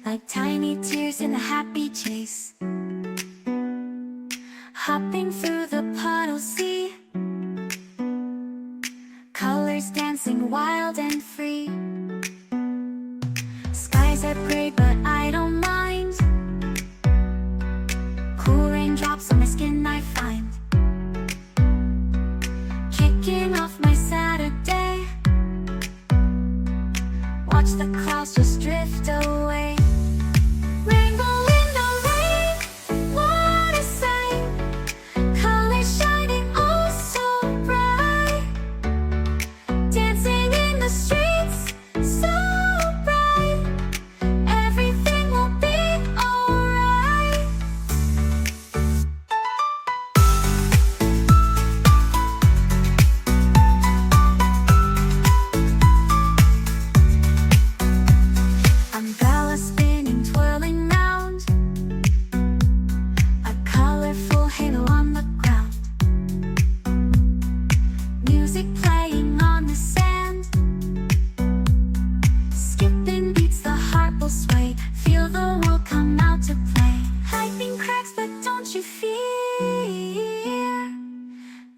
Like tiny tears in a happy chase, hopping through the puddle sea, colors dancing wild and free. Skies are gray but I don't mind, cool raindrops on my skin I find, kicking off my Saturday, watch the clouds just drift away. Rainbow in the rain, what a sight, colors shining oh so bright, dancing in the streets so bright, everything will be alright. Umbrella spinning, twirling round, a colorful halo on the ground, music playing on the sand, skipping beats, the heart will sway, feel the world come out to play. Lightning cracks but don't you fear,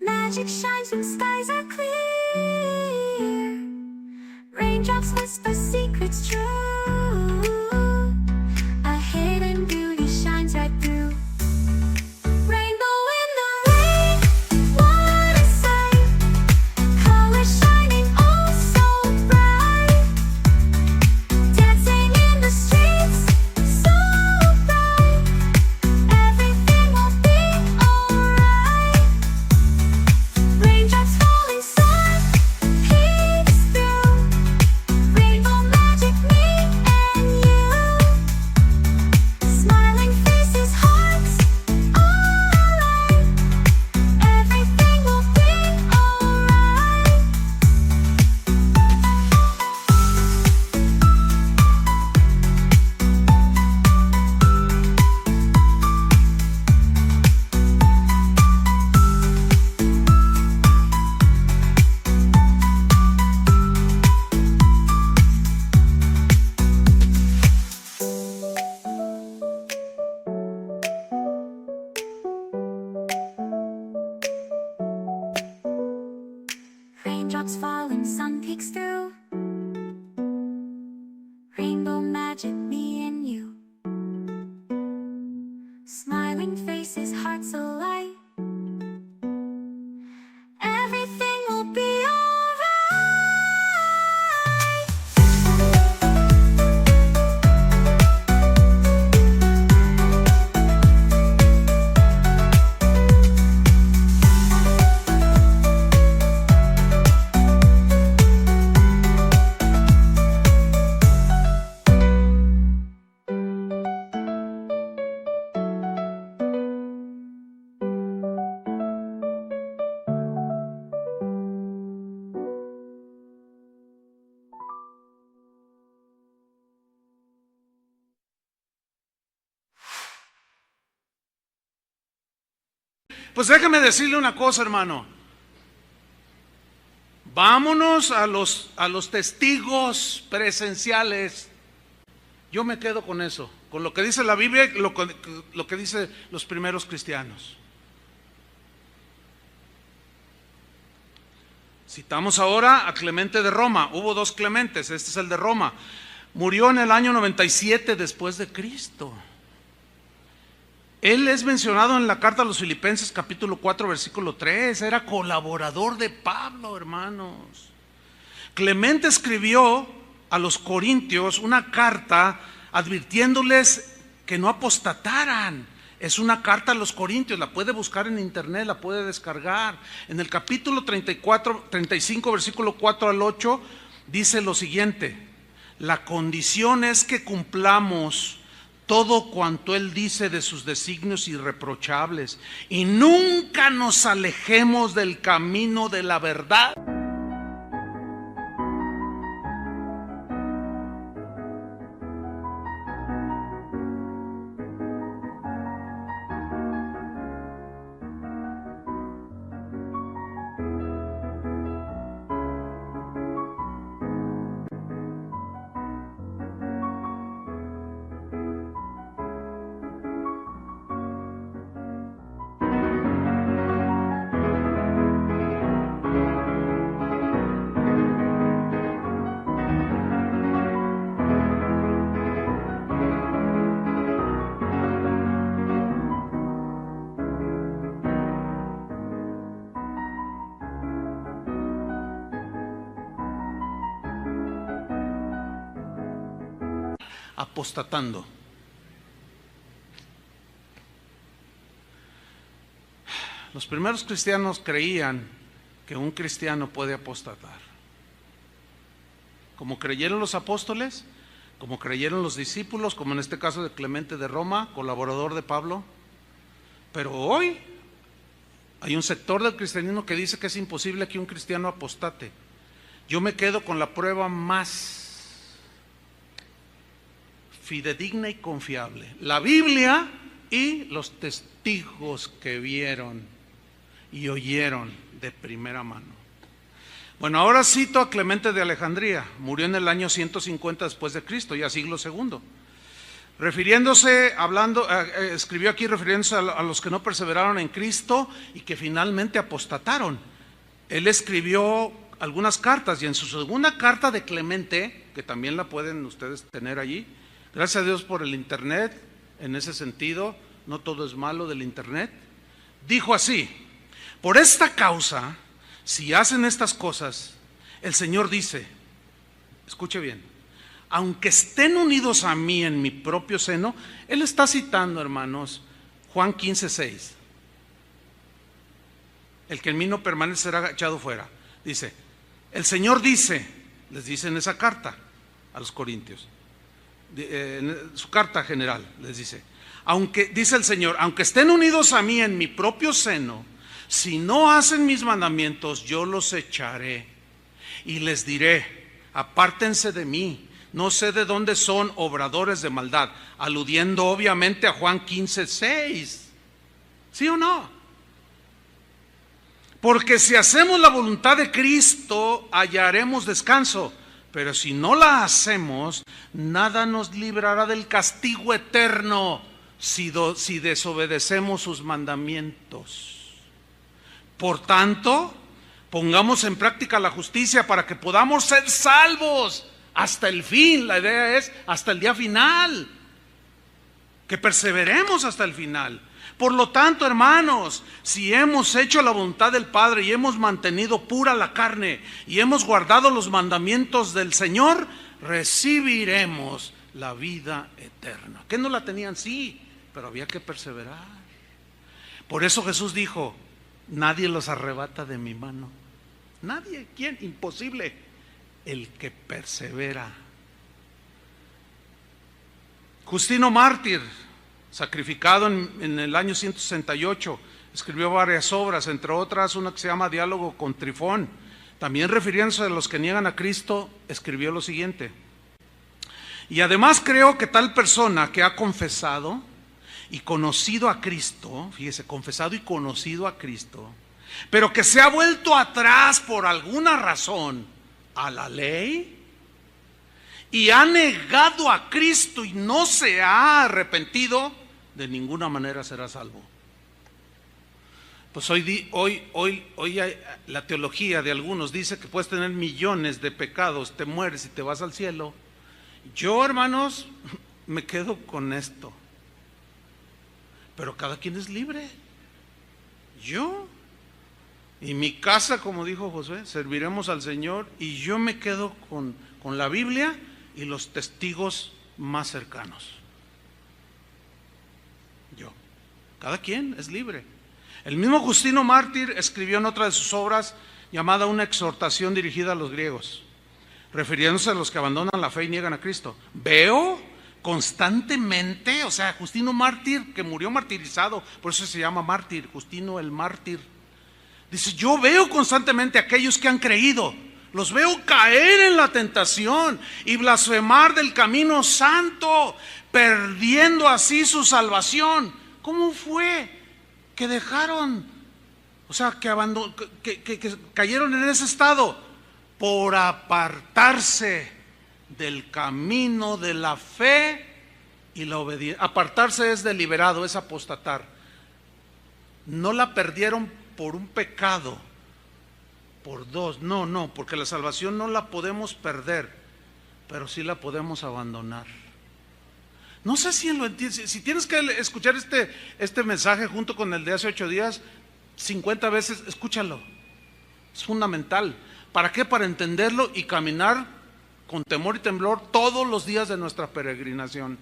magic shines when skies are clear, raindrops whisper secrets true, a hidden beauty shines right through. Rainbow in the rain, what a sight, colors shining oh so bright, dancing in the streets so bright, everything will be alright. Raindrops falling, sun peeks through, rainbow magic me and you, smiling faces, hearts alight, everything will be alright. Raindrops falling, sun peeks through, rainbow magic me and you, smiling faces, hearts alight, everything will be alright. Pues déjame decirle una cosa, hermano. Vámonos a los testigos presenciales. Yo me quedo con eso, con lo que dice la Biblia, lo que dice los primeros cristianos. Citamos ahora a Clemente de Roma. Hubo dos Clementes, este es el de Roma. Murió en el año 97 después de Cristo. Él es mencionado en la carta a los Filipenses capítulo 4 versículo 3. Era colaborador de Pablo, hermanos. Clemente escribió a los Corintios una carta advirtiéndoles que no apostataran. Es una carta a los Corintios, la puede buscar en internet, la puede descargar. En el capítulo 35, versículo 4 al 8, dice lo siguiente: la condición es que cumplamos todo cuanto Él dice de sus designios irreprochables y nunca nos alejemos del camino de la verdad. Apostatando. Los primeros cristianos creían que un cristiano puede apostatar. Como creyeron los apóstoles, como creyeron los discípulos, como en este caso de Clemente de Roma, colaborador de Pablo. Pero hoy hay un sector del cristianismo que dice que es imposible que un cristiano apostate. Yo me quedo con la prueba más fidedigna y confiable: la Biblia y los testigos que vieron y oyeron de primera mano. Bueno, ahora cito a Clemente de Alejandría. Murió en el año 150 después de Cristo, ya siglo II. Escribió aquí refiriéndose a los que no perseveraron en Cristo y que finalmente apostataron. Él escribió algunas cartas, y en su segunda carta de Clemente, que también la pueden ustedes tener allí, gracias a Dios por el internet, en ese sentido, no todo es malo del internet, dijo así: por esta causa, si hacen estas cosas, el Señor dice, escuche bien, aunque estén unidos a mí en mi propio seno. Él está citando, hermanos, Juan 15:6. El que en mí no permanece será echado fuera. Dice, el Señor dice, les dice en esa carta a los Corintios, en su carta general, les dice, dice el Señor, aunque estén unidos a mí en mi propio seno, si no hacen mis mandamientos, yo los echaré y les diré, apártense de mí, no sé de dónde son, obradores de maldad, aludiendo obviamente a Juan 15:6. ¿Sí o no? Porque si hacemos la voluntad de Cristo, hallaremos descanso. Pero si no la hacemos, nada nos librará del castigo eterno si desobedecemos sus mandamientos. Por tanto, pongamos en práctica la justicia para que podamos ser salvos hasta el fin. La idea es hasta el día final, que perseveremos hasta el final. Por lo tanto, hermanos, si hemos hecho la voluntad del Padre y hemos mantenido pura la carne y hemos guardado los mandamientos del Señor, recibiremos la vida eterna. ¿Qué no la tenían? Sí, pero había que perseverar. Por eso Jesús dijo, nadie los arrebata de mi mano. Nadie. ¿Quién? Imposible. El que persevera. Justino Mártir, sacrificado en el año 168, escribió varias obras, entre otras una que se llama Diálogo con Trifón. También refiriéndose a los que niegan a Cristo, escribió lo siguiente: y además creo que tal persona que ha confesado y conocido a Cristo, fíjese, confesado y conocido a Cristo, pero que se ha vuelto atrás por alguna razón a la ley y ha negado a Cristo y no se ha arrepentido, de ninguna manera será salvo. Pues la teología de algunos dice que puedes tener millones de pecados, te mueres y te vas al cielo. Yo, hermanos, me quedo con esto. Pero cada quien es libre. Yo y mi casa, como dijo Josué, serviremos al Señor, y yo me quedo con la Biblia y los testigos más cercanos. Yo. Cada quien es libre. El mismo Justino Mártir escribió en otra de sus obras llamada Una exhortación dirigida a los griegos, refiriéndose a los que abandonan la fe y niegan a Cristo. Veo constantemente, o sea, Justino Mártir, que murió martirizado, por eso se llama mártir, Justino el mártir. Dice, yo veo constantemente a aquellos que han creído, los veo caer en la tentación y blasfemar del camino santo, perdiendo así su salvación. ¿Cómo fue que dejaron, o sea, que cayeron en ese estado? Por apartarse del camino de la fe y la obediencia. Apartarse es deliberado, es apostatar. No la perdieron por un pecado, por dos, no, porque la salvación no la podemos perder, pero sí la podemos abandonar. No sé si lo entiendes. Si tienes que escuchar este mensaje junto con el de hace 8 días 50 veces, escúchalo. Es fundamental. ¿Para qué? Para entenderlo y caminar con temor y temblor todos los días de nuestra peregrinación.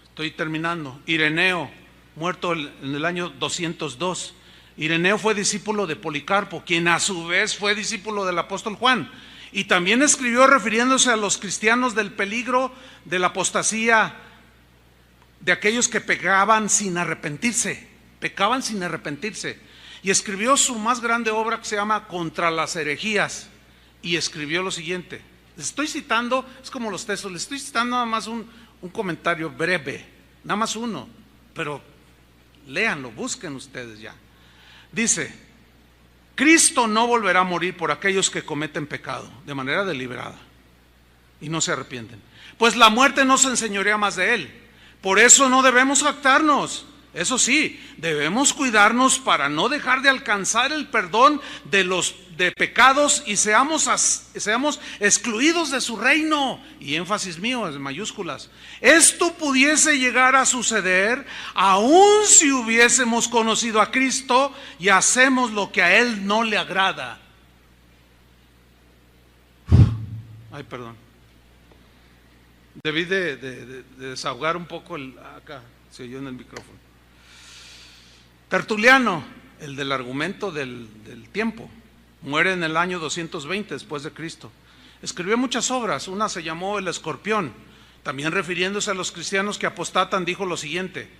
Estoy terminando. Ireneo, muerto en el año 202. Ireneo fue discípulo de Policarpo, quien a su vez fue discípulo del apóstol Juan. Y también escribió refiriéndose a los cristianos del peligro de la apostasía, de aquellos que pecaban sin arrepentirse. Y escribió su más grande obra, que se llama Contra las herejías. Y escribió lo siguiente. Les estoy citando, es como los textos, les estoy citando nada más un comentario breve, nada más uno, pero léanlo, busquen ustedes ya. Dice: Cristo no volverá a morir por aquellos que cometen pecado de manera deliberada y no se arrepienten, pues la muerte no se enseñorea más de él. Por eso no debemos jactarnos. Eso sí, debemos cuidarnos para no dejar de alcanzar el perdón de pecados y seamos excluidos de su reino. Y énfasis mío en mayúsculas. Esto pudiese llegar a suceder aun si hubiésemos conocido a Cristo y hacemos lo que a Él no le agrada. Ay, perdón. Debí de desahogar un poco acá, se oyó en el micrófono. Tertuliano, el del argumento del tiempo, muere en el año 220 después de Cristo. Escribió muchas obras, una se llamó El Escorpión. También refiriéndose a los cristianos que apostatan, dijo lo siguiente: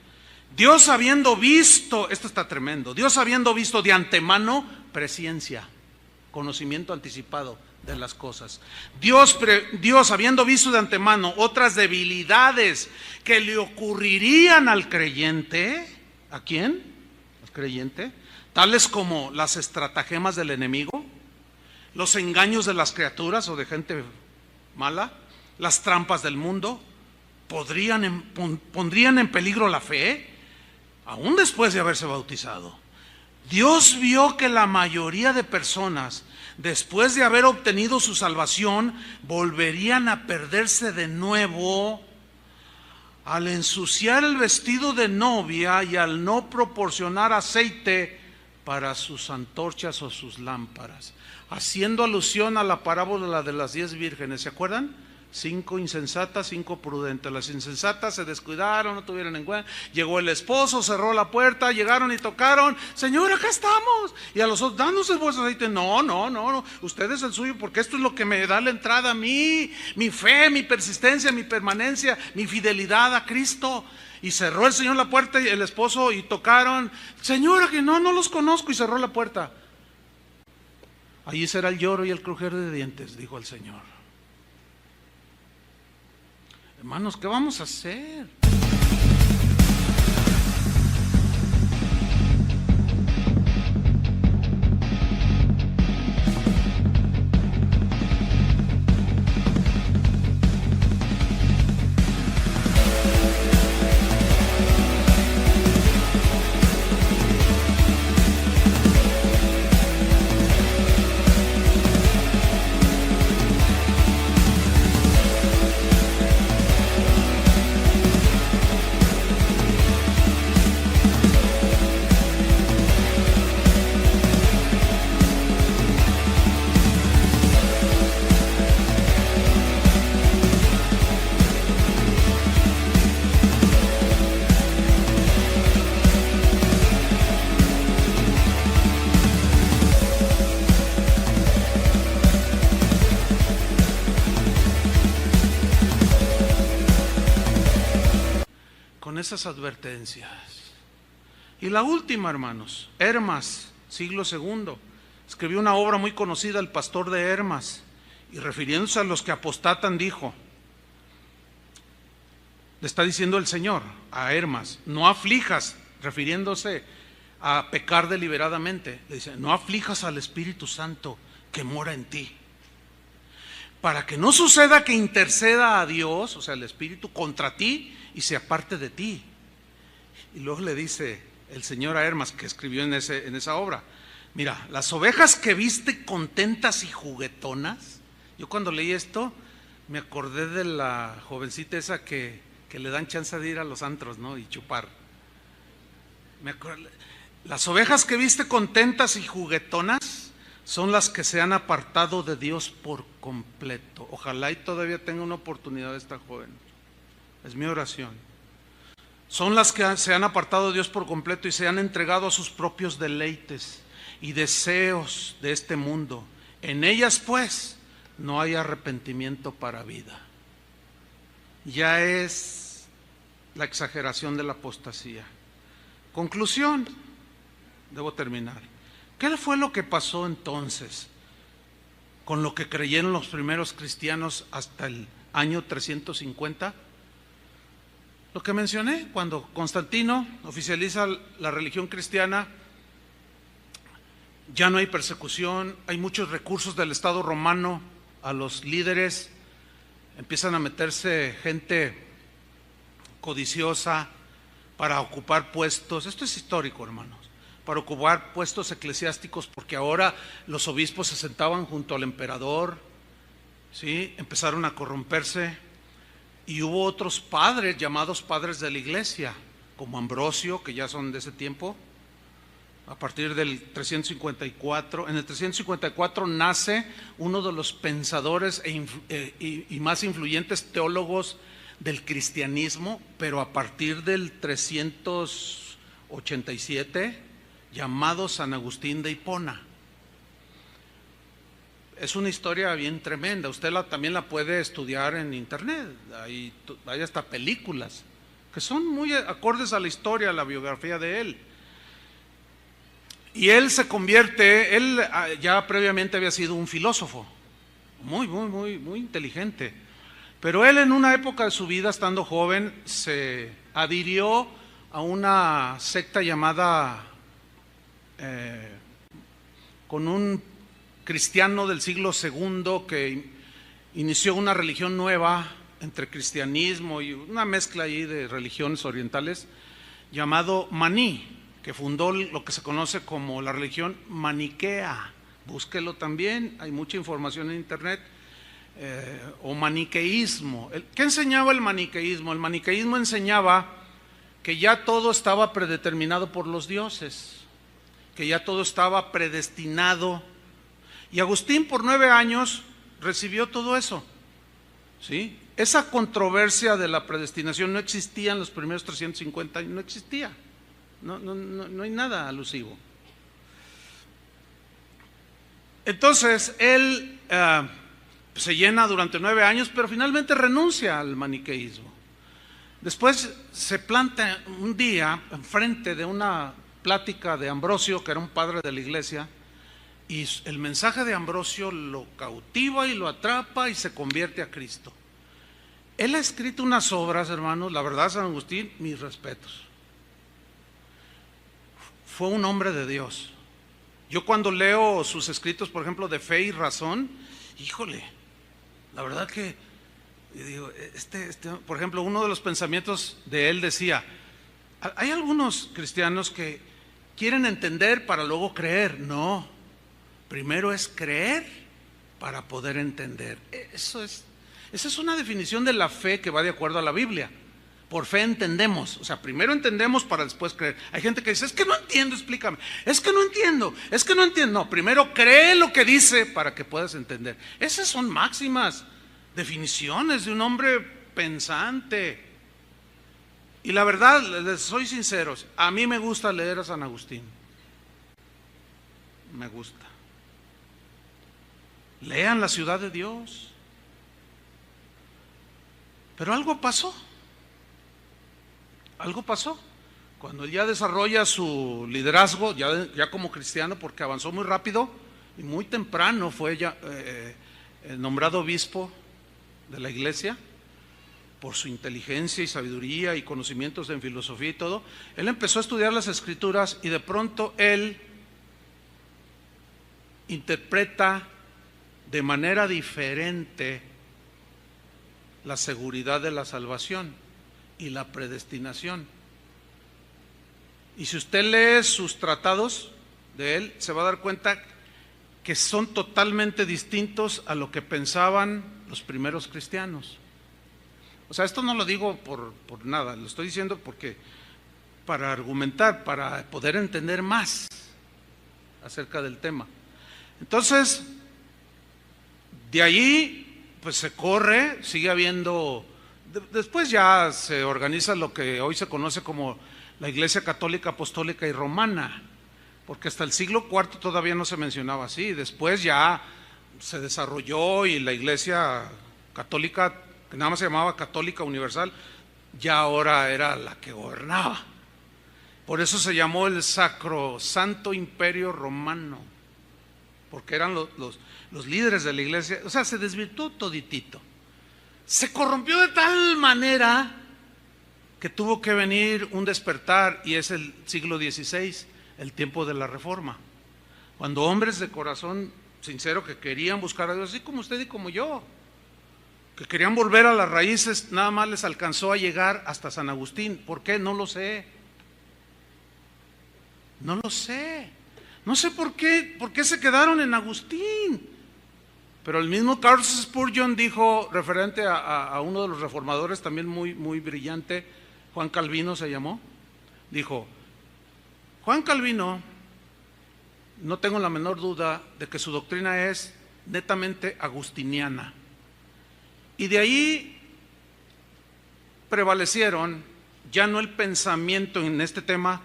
Dios habiendo visto, esto está tremendo, Dios habiendo visto de antemano, presciencia, conocimiento anticipado de las cosas. Dios habiendo visto de antemano otras debilidades que le ocurrirían al creyente. ¿A quién? Creyente, tales como las estratagemas del enemigo, los engaños de las criaturas o de gente mala, las trampas del mundo, pondrían en peligro la fe, aún después de haberse bautizado. Dios vio que la mayoría de personas, después de haber obtenido su salvación, volverían a perderse de nuevo al ensuciar el vestido de novia y al no proporcionar aceite para sus antorchas o sus lámparas, haciendo alusión a la parábola de las 10 vírgenes. ¿Se acuerdan? 5 insensatas, 5 prudentes. Las insensatas se descuidaron, no tuvieron en cuenta. Llegó el esposo, cerró la puerta, llegaron y tocaron: Señor, acá estamos. Y a los otros: danos el vuestro aceite. No, usted es el suyo, porque esto es lo que me da la entrada a mí, mi fe, mi persistencia, mi permanencia, mi fidelidad a Cristo. Y cerró el Señor la puerta y el esposo, y tocaron: Señora, que no los conozco. Y cerró la puerta. Allí será el lloro y el crujir de dientes, dijo el Señor. Hermanos, ¿qué vamos a hacer? esas advertencias. Y la última, hermanos, Hermas, siglo II, escribió una obra muy conocida, El pastor de Hermas, y refiriéndose a los que apostatan dijo, le está diciendo el Señor a Hermas, no aflijas, refiriéndose a pecar deliberadamente, le dice, no aflijas al Espíritu Santo que mora en ti, para que no suceda que interceda a Dios, o sea, el Espíritu, contra ti y se aparte de ti. Y luego le dice el Señor a Hermas, que escribió en esa obra, mira, las ovejas que viste contentas y juguetonas, yo cuando leí esto me acordé de la jovencita esa que le dan chance de ir a los antros, ¿no? Y chupar. Las ovejas que viste contentas y juguetonas son las que se han apartado de Dios por completo. Ojalá y todavía tenga una oportunidad esta joven. Es mi oración. Son las que se han apartado de Dios por completo y se han entregado a sus propios deleites y deseos de este mundo. En ellas, pues, no hay arrepentimiento para vida. Ya es la exageración de la apostasía. Conclusión, debo terminar. ¿Qué fue lo que pasó entonces con lo que creyeron los primeros cristianos hasta el año 350? Lo que mencioné, cuando Constantino oficializa la religión cristiana, ya no hay persecución, hay muchos recursos del Estado romano a los líderes, empiezan a meterse gente codiciosa para ocupar puestos, esto es histórico, hermanos, para ocupar puestos eclesiásticos, porque ahora los obispos se sentaban junto al emperador, ¿sí? Empezaron a corromperse, y hubo otros padres llamados padres de la iglesia, como Ambrosio, que ya son de ese tiempo, a partir del 354. En el 354 nace uno de los pensadores y más influyentes teólogos del cristianismo, pero a partir del 387, llamado San Agustín de Hipona. Es una historia bien tremenda, usted también la puede estudiar en internet, hay hasta películas que son muy acordes a la historia, a la biografía de él. Y él se convierte, él ya previamente había sido un filósofo, muy inteligente, pero él en una época de su vida, estando joven, se adhirió a una secta llamada, con un cristiano del siglo II que inició una religión nueva entre cristianismo y una mezcla ahí de religiones orientales, llamado Maní, que fundó lo que se conoce como la religión maniquea. Búsquelo también, hay mucha información en internet. O maniqueísmo. ¿Qué enseñaba el maniqueísmo? El maniqueísmo enseñaba que ya todo estaba predeterminado por los dioses, que ya todo estaba predestinado. Y Agustín por 9 años recibió todo eso, ¿sí? Esa controversia de la predestinación no existía en los primeros 350 años, no existía, no hay nada alusivo. Entonces él se llena durante 9 años, pero finalmente renuncia al maniqueísmo. Después se planta un día enfrente de una plática de Ambrosio, que era un padre de la iglesia, y el mensaje de Ambrosio lo cautiva y lo atrapa y se convierte a Cristo. Él ha escrito unas obras, hermanos, la verdad, San Agustín, mis respetos. Fue un hombre de Dios. Yo cuando leo sus escritos, por ejemplo, de Fe y Razón, híjole, la verdad que, digo, por ejemplo, uno de los pensamientos de él decía, hay algunos cristianos que quieren entender para luego creer. No, primero es creer para poder entender. Esa es una definición de la fe que va de acuerdo a la Biblia. Por fe entendemos, o sea, primero entendemos para después creer. Hay gente que dice, es que no entiendo, explícame. Es que no entiendo. No, primero cree lo que dice para que puedas entender. Esas son máximas, definiciones de un hombre pensante. Y la verdad, les soy sincero, a mí me gusta leer a San Agustín. Me gusta. Lean La ciudad de Dios. Pero algo pasó. algo pasó. Cuando él ya desarrolla su liderazgo, ya como cristiano, porque avanzó muy rápido y muy temprano fue ya nombrado obispo de la iglesia, por su inteligencia y sabiduría y conocimientos en filosofía y todo. Él empezó a estudiar las escrituras y de pronto él interpreta de manera diferente la seguridad de la salvación y la predestinación. Y si usted lee sus tratados de él, se va a dar cuenta que son totalmente distintos a lo que pensaban los primeros cristianos. O sea, esto no lo digo por nada, lo estoy diciendo porque para argumentar, para poder entender más acerca del tema. Entonces, de allí, pues se corre, sigue habiendo, después ya se organiza lo que hoy se conoce como la Iglesia Católica, Apostólica y Romana, porque hasta el siglo IV todavía no se mencionaba así. Después ya se desarrolló y la Iglesia Católica, que nada más se llamaba Católica Universal, ya ahora era la que gobernaba. Por eso se llamó el Sacrosanto Imperio Romano, porque eran los líderes de la iglesia. O sea, se desvirtuó toditito. Se corrompió de tal manera que tuvo que venir un despertar, y es el siglo XVI, el tiempo de la Reforma, cuando hombres de corazón sincero que querían buscar a Dios, así como usted y como yo, que querían volver a las raíces, nada más les alcanzó a llegar hasta San Agustín. ¿Por qué? No lo sé. No lo sé. No sé por qué se quedaron en Agustín. Pero el mismo Charles Spurgeon dijo, referente a uno de los reformadores también muy, muy brillante, Juan Calvino se llamó, dijo: Juan Calvino, no tengo la menor duda de que su doctrina es netamente agustiniana. Y de ahí prevalecieron ya no el pensamiento en este tema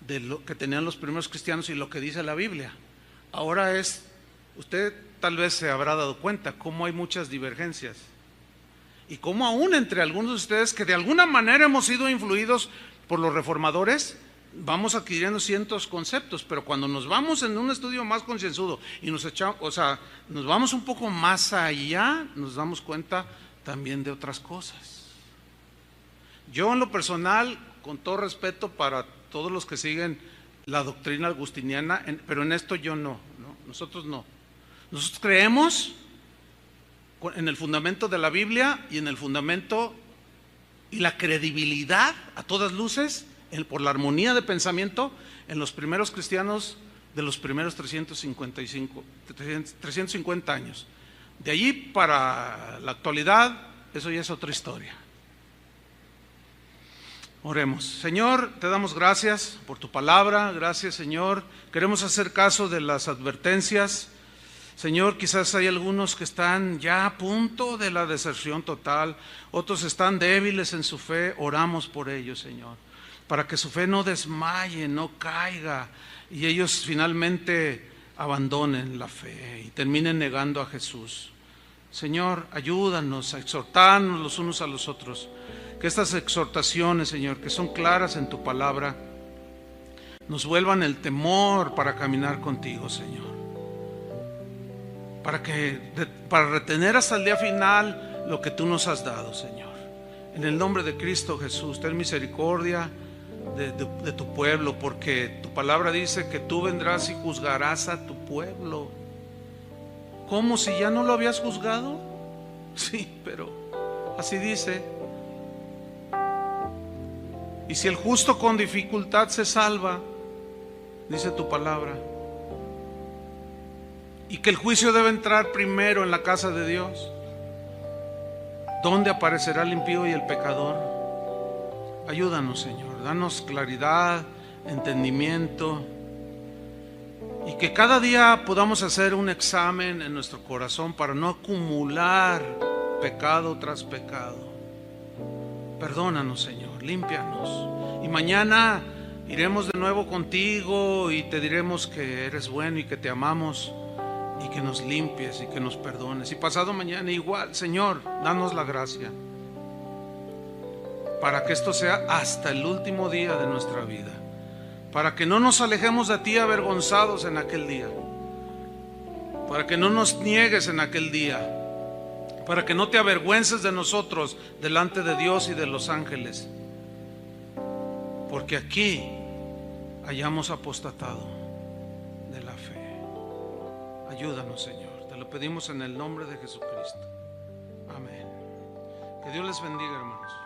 de lo que tenían los primeros cristianos y lo que dice la Biblia. Ahora es, usted tal vez se habrá dado cuenta cómo hay muchas divergencias y cómo aún entre algunos de ustedes que de alguna manera hemos sido influidos por los reformadores, vamos adquiriendo ciertos conceptos, pero cuando nos vamos en un estudio más concienzudo y nos vamos un poco más allá, nos damos cuenta también de otras cosas. Yo en lo personal, con todo respeto para todos los que siguen la doctrina agustiniana, pero en esto yo no, nosotros no. Nosotros creemos en el fundamento de la Biblia y en el fundamento y la credibilidad a todas luces, por la armonía de pensamiento en los primeros cristianos de los primeros 350 años. De allí para la actualidad, eso ya es otra historia. Oremos. Señor, te damos gracias por tu palabra. Gracias, Señor. Queremos hacer caso de las advertencias. Señor, quizás hay algunos que están ya a punto de la deserción total, otros están débiles en su fe. Oramos por ellos, Señor, para que su fe no desmaye, no caiga, y ellos finalmente abandonen la fe y terminen negando a Jesús. Señor, ayúdanos a exhortarnos los unos a los otros, que estas exhortaciones, Señor, que son claras en tu palabra, nos vuelvan el temor para caminar contigo, Señor, para retener hasta el día final lo que tú nos has dado, Señor. En el nombre de Cristo Jesús, ten misericordia de tu pueblo, porque tu palabra dice que tú vendrás y juzgarás a tu pueblo. ¿Cómo, si ya no lo habías juzgado? Sí, pero así dice. Y si el justo con dificultad se salva, dice tu palabra, y que el juicio debe entrar primero en la casa de Dios, ¿dónde aparecerá el impío y el pecador? Ayúdanos, Señor, danos claridad, entendimiento, y que cada día podamos hacer un examen en nuestro corazón para no acumular pecado tras pecado. Perdónanos, Señor, límpianos, y mañana iremos de nuevo contigo y te diremos que eres bueno y que te amamos y que nos limpies y que nos perdones, y pasado mañana igual. Señor, danos la gracia. para que esto sea hasta el último día de nuestra vida, para que no nos alejemos de ti avergonzados en aquel día, para que no nos niegues en aquel día, para que no te avergüences de nosotros delante de Dios y de los ángeles, porque aquí hayamos apostatado de la fe. Ayúdanos, Señor, te lo pedimos en el nombre de Jesucristo. Amén. Que Dios les bendiga, hermanos.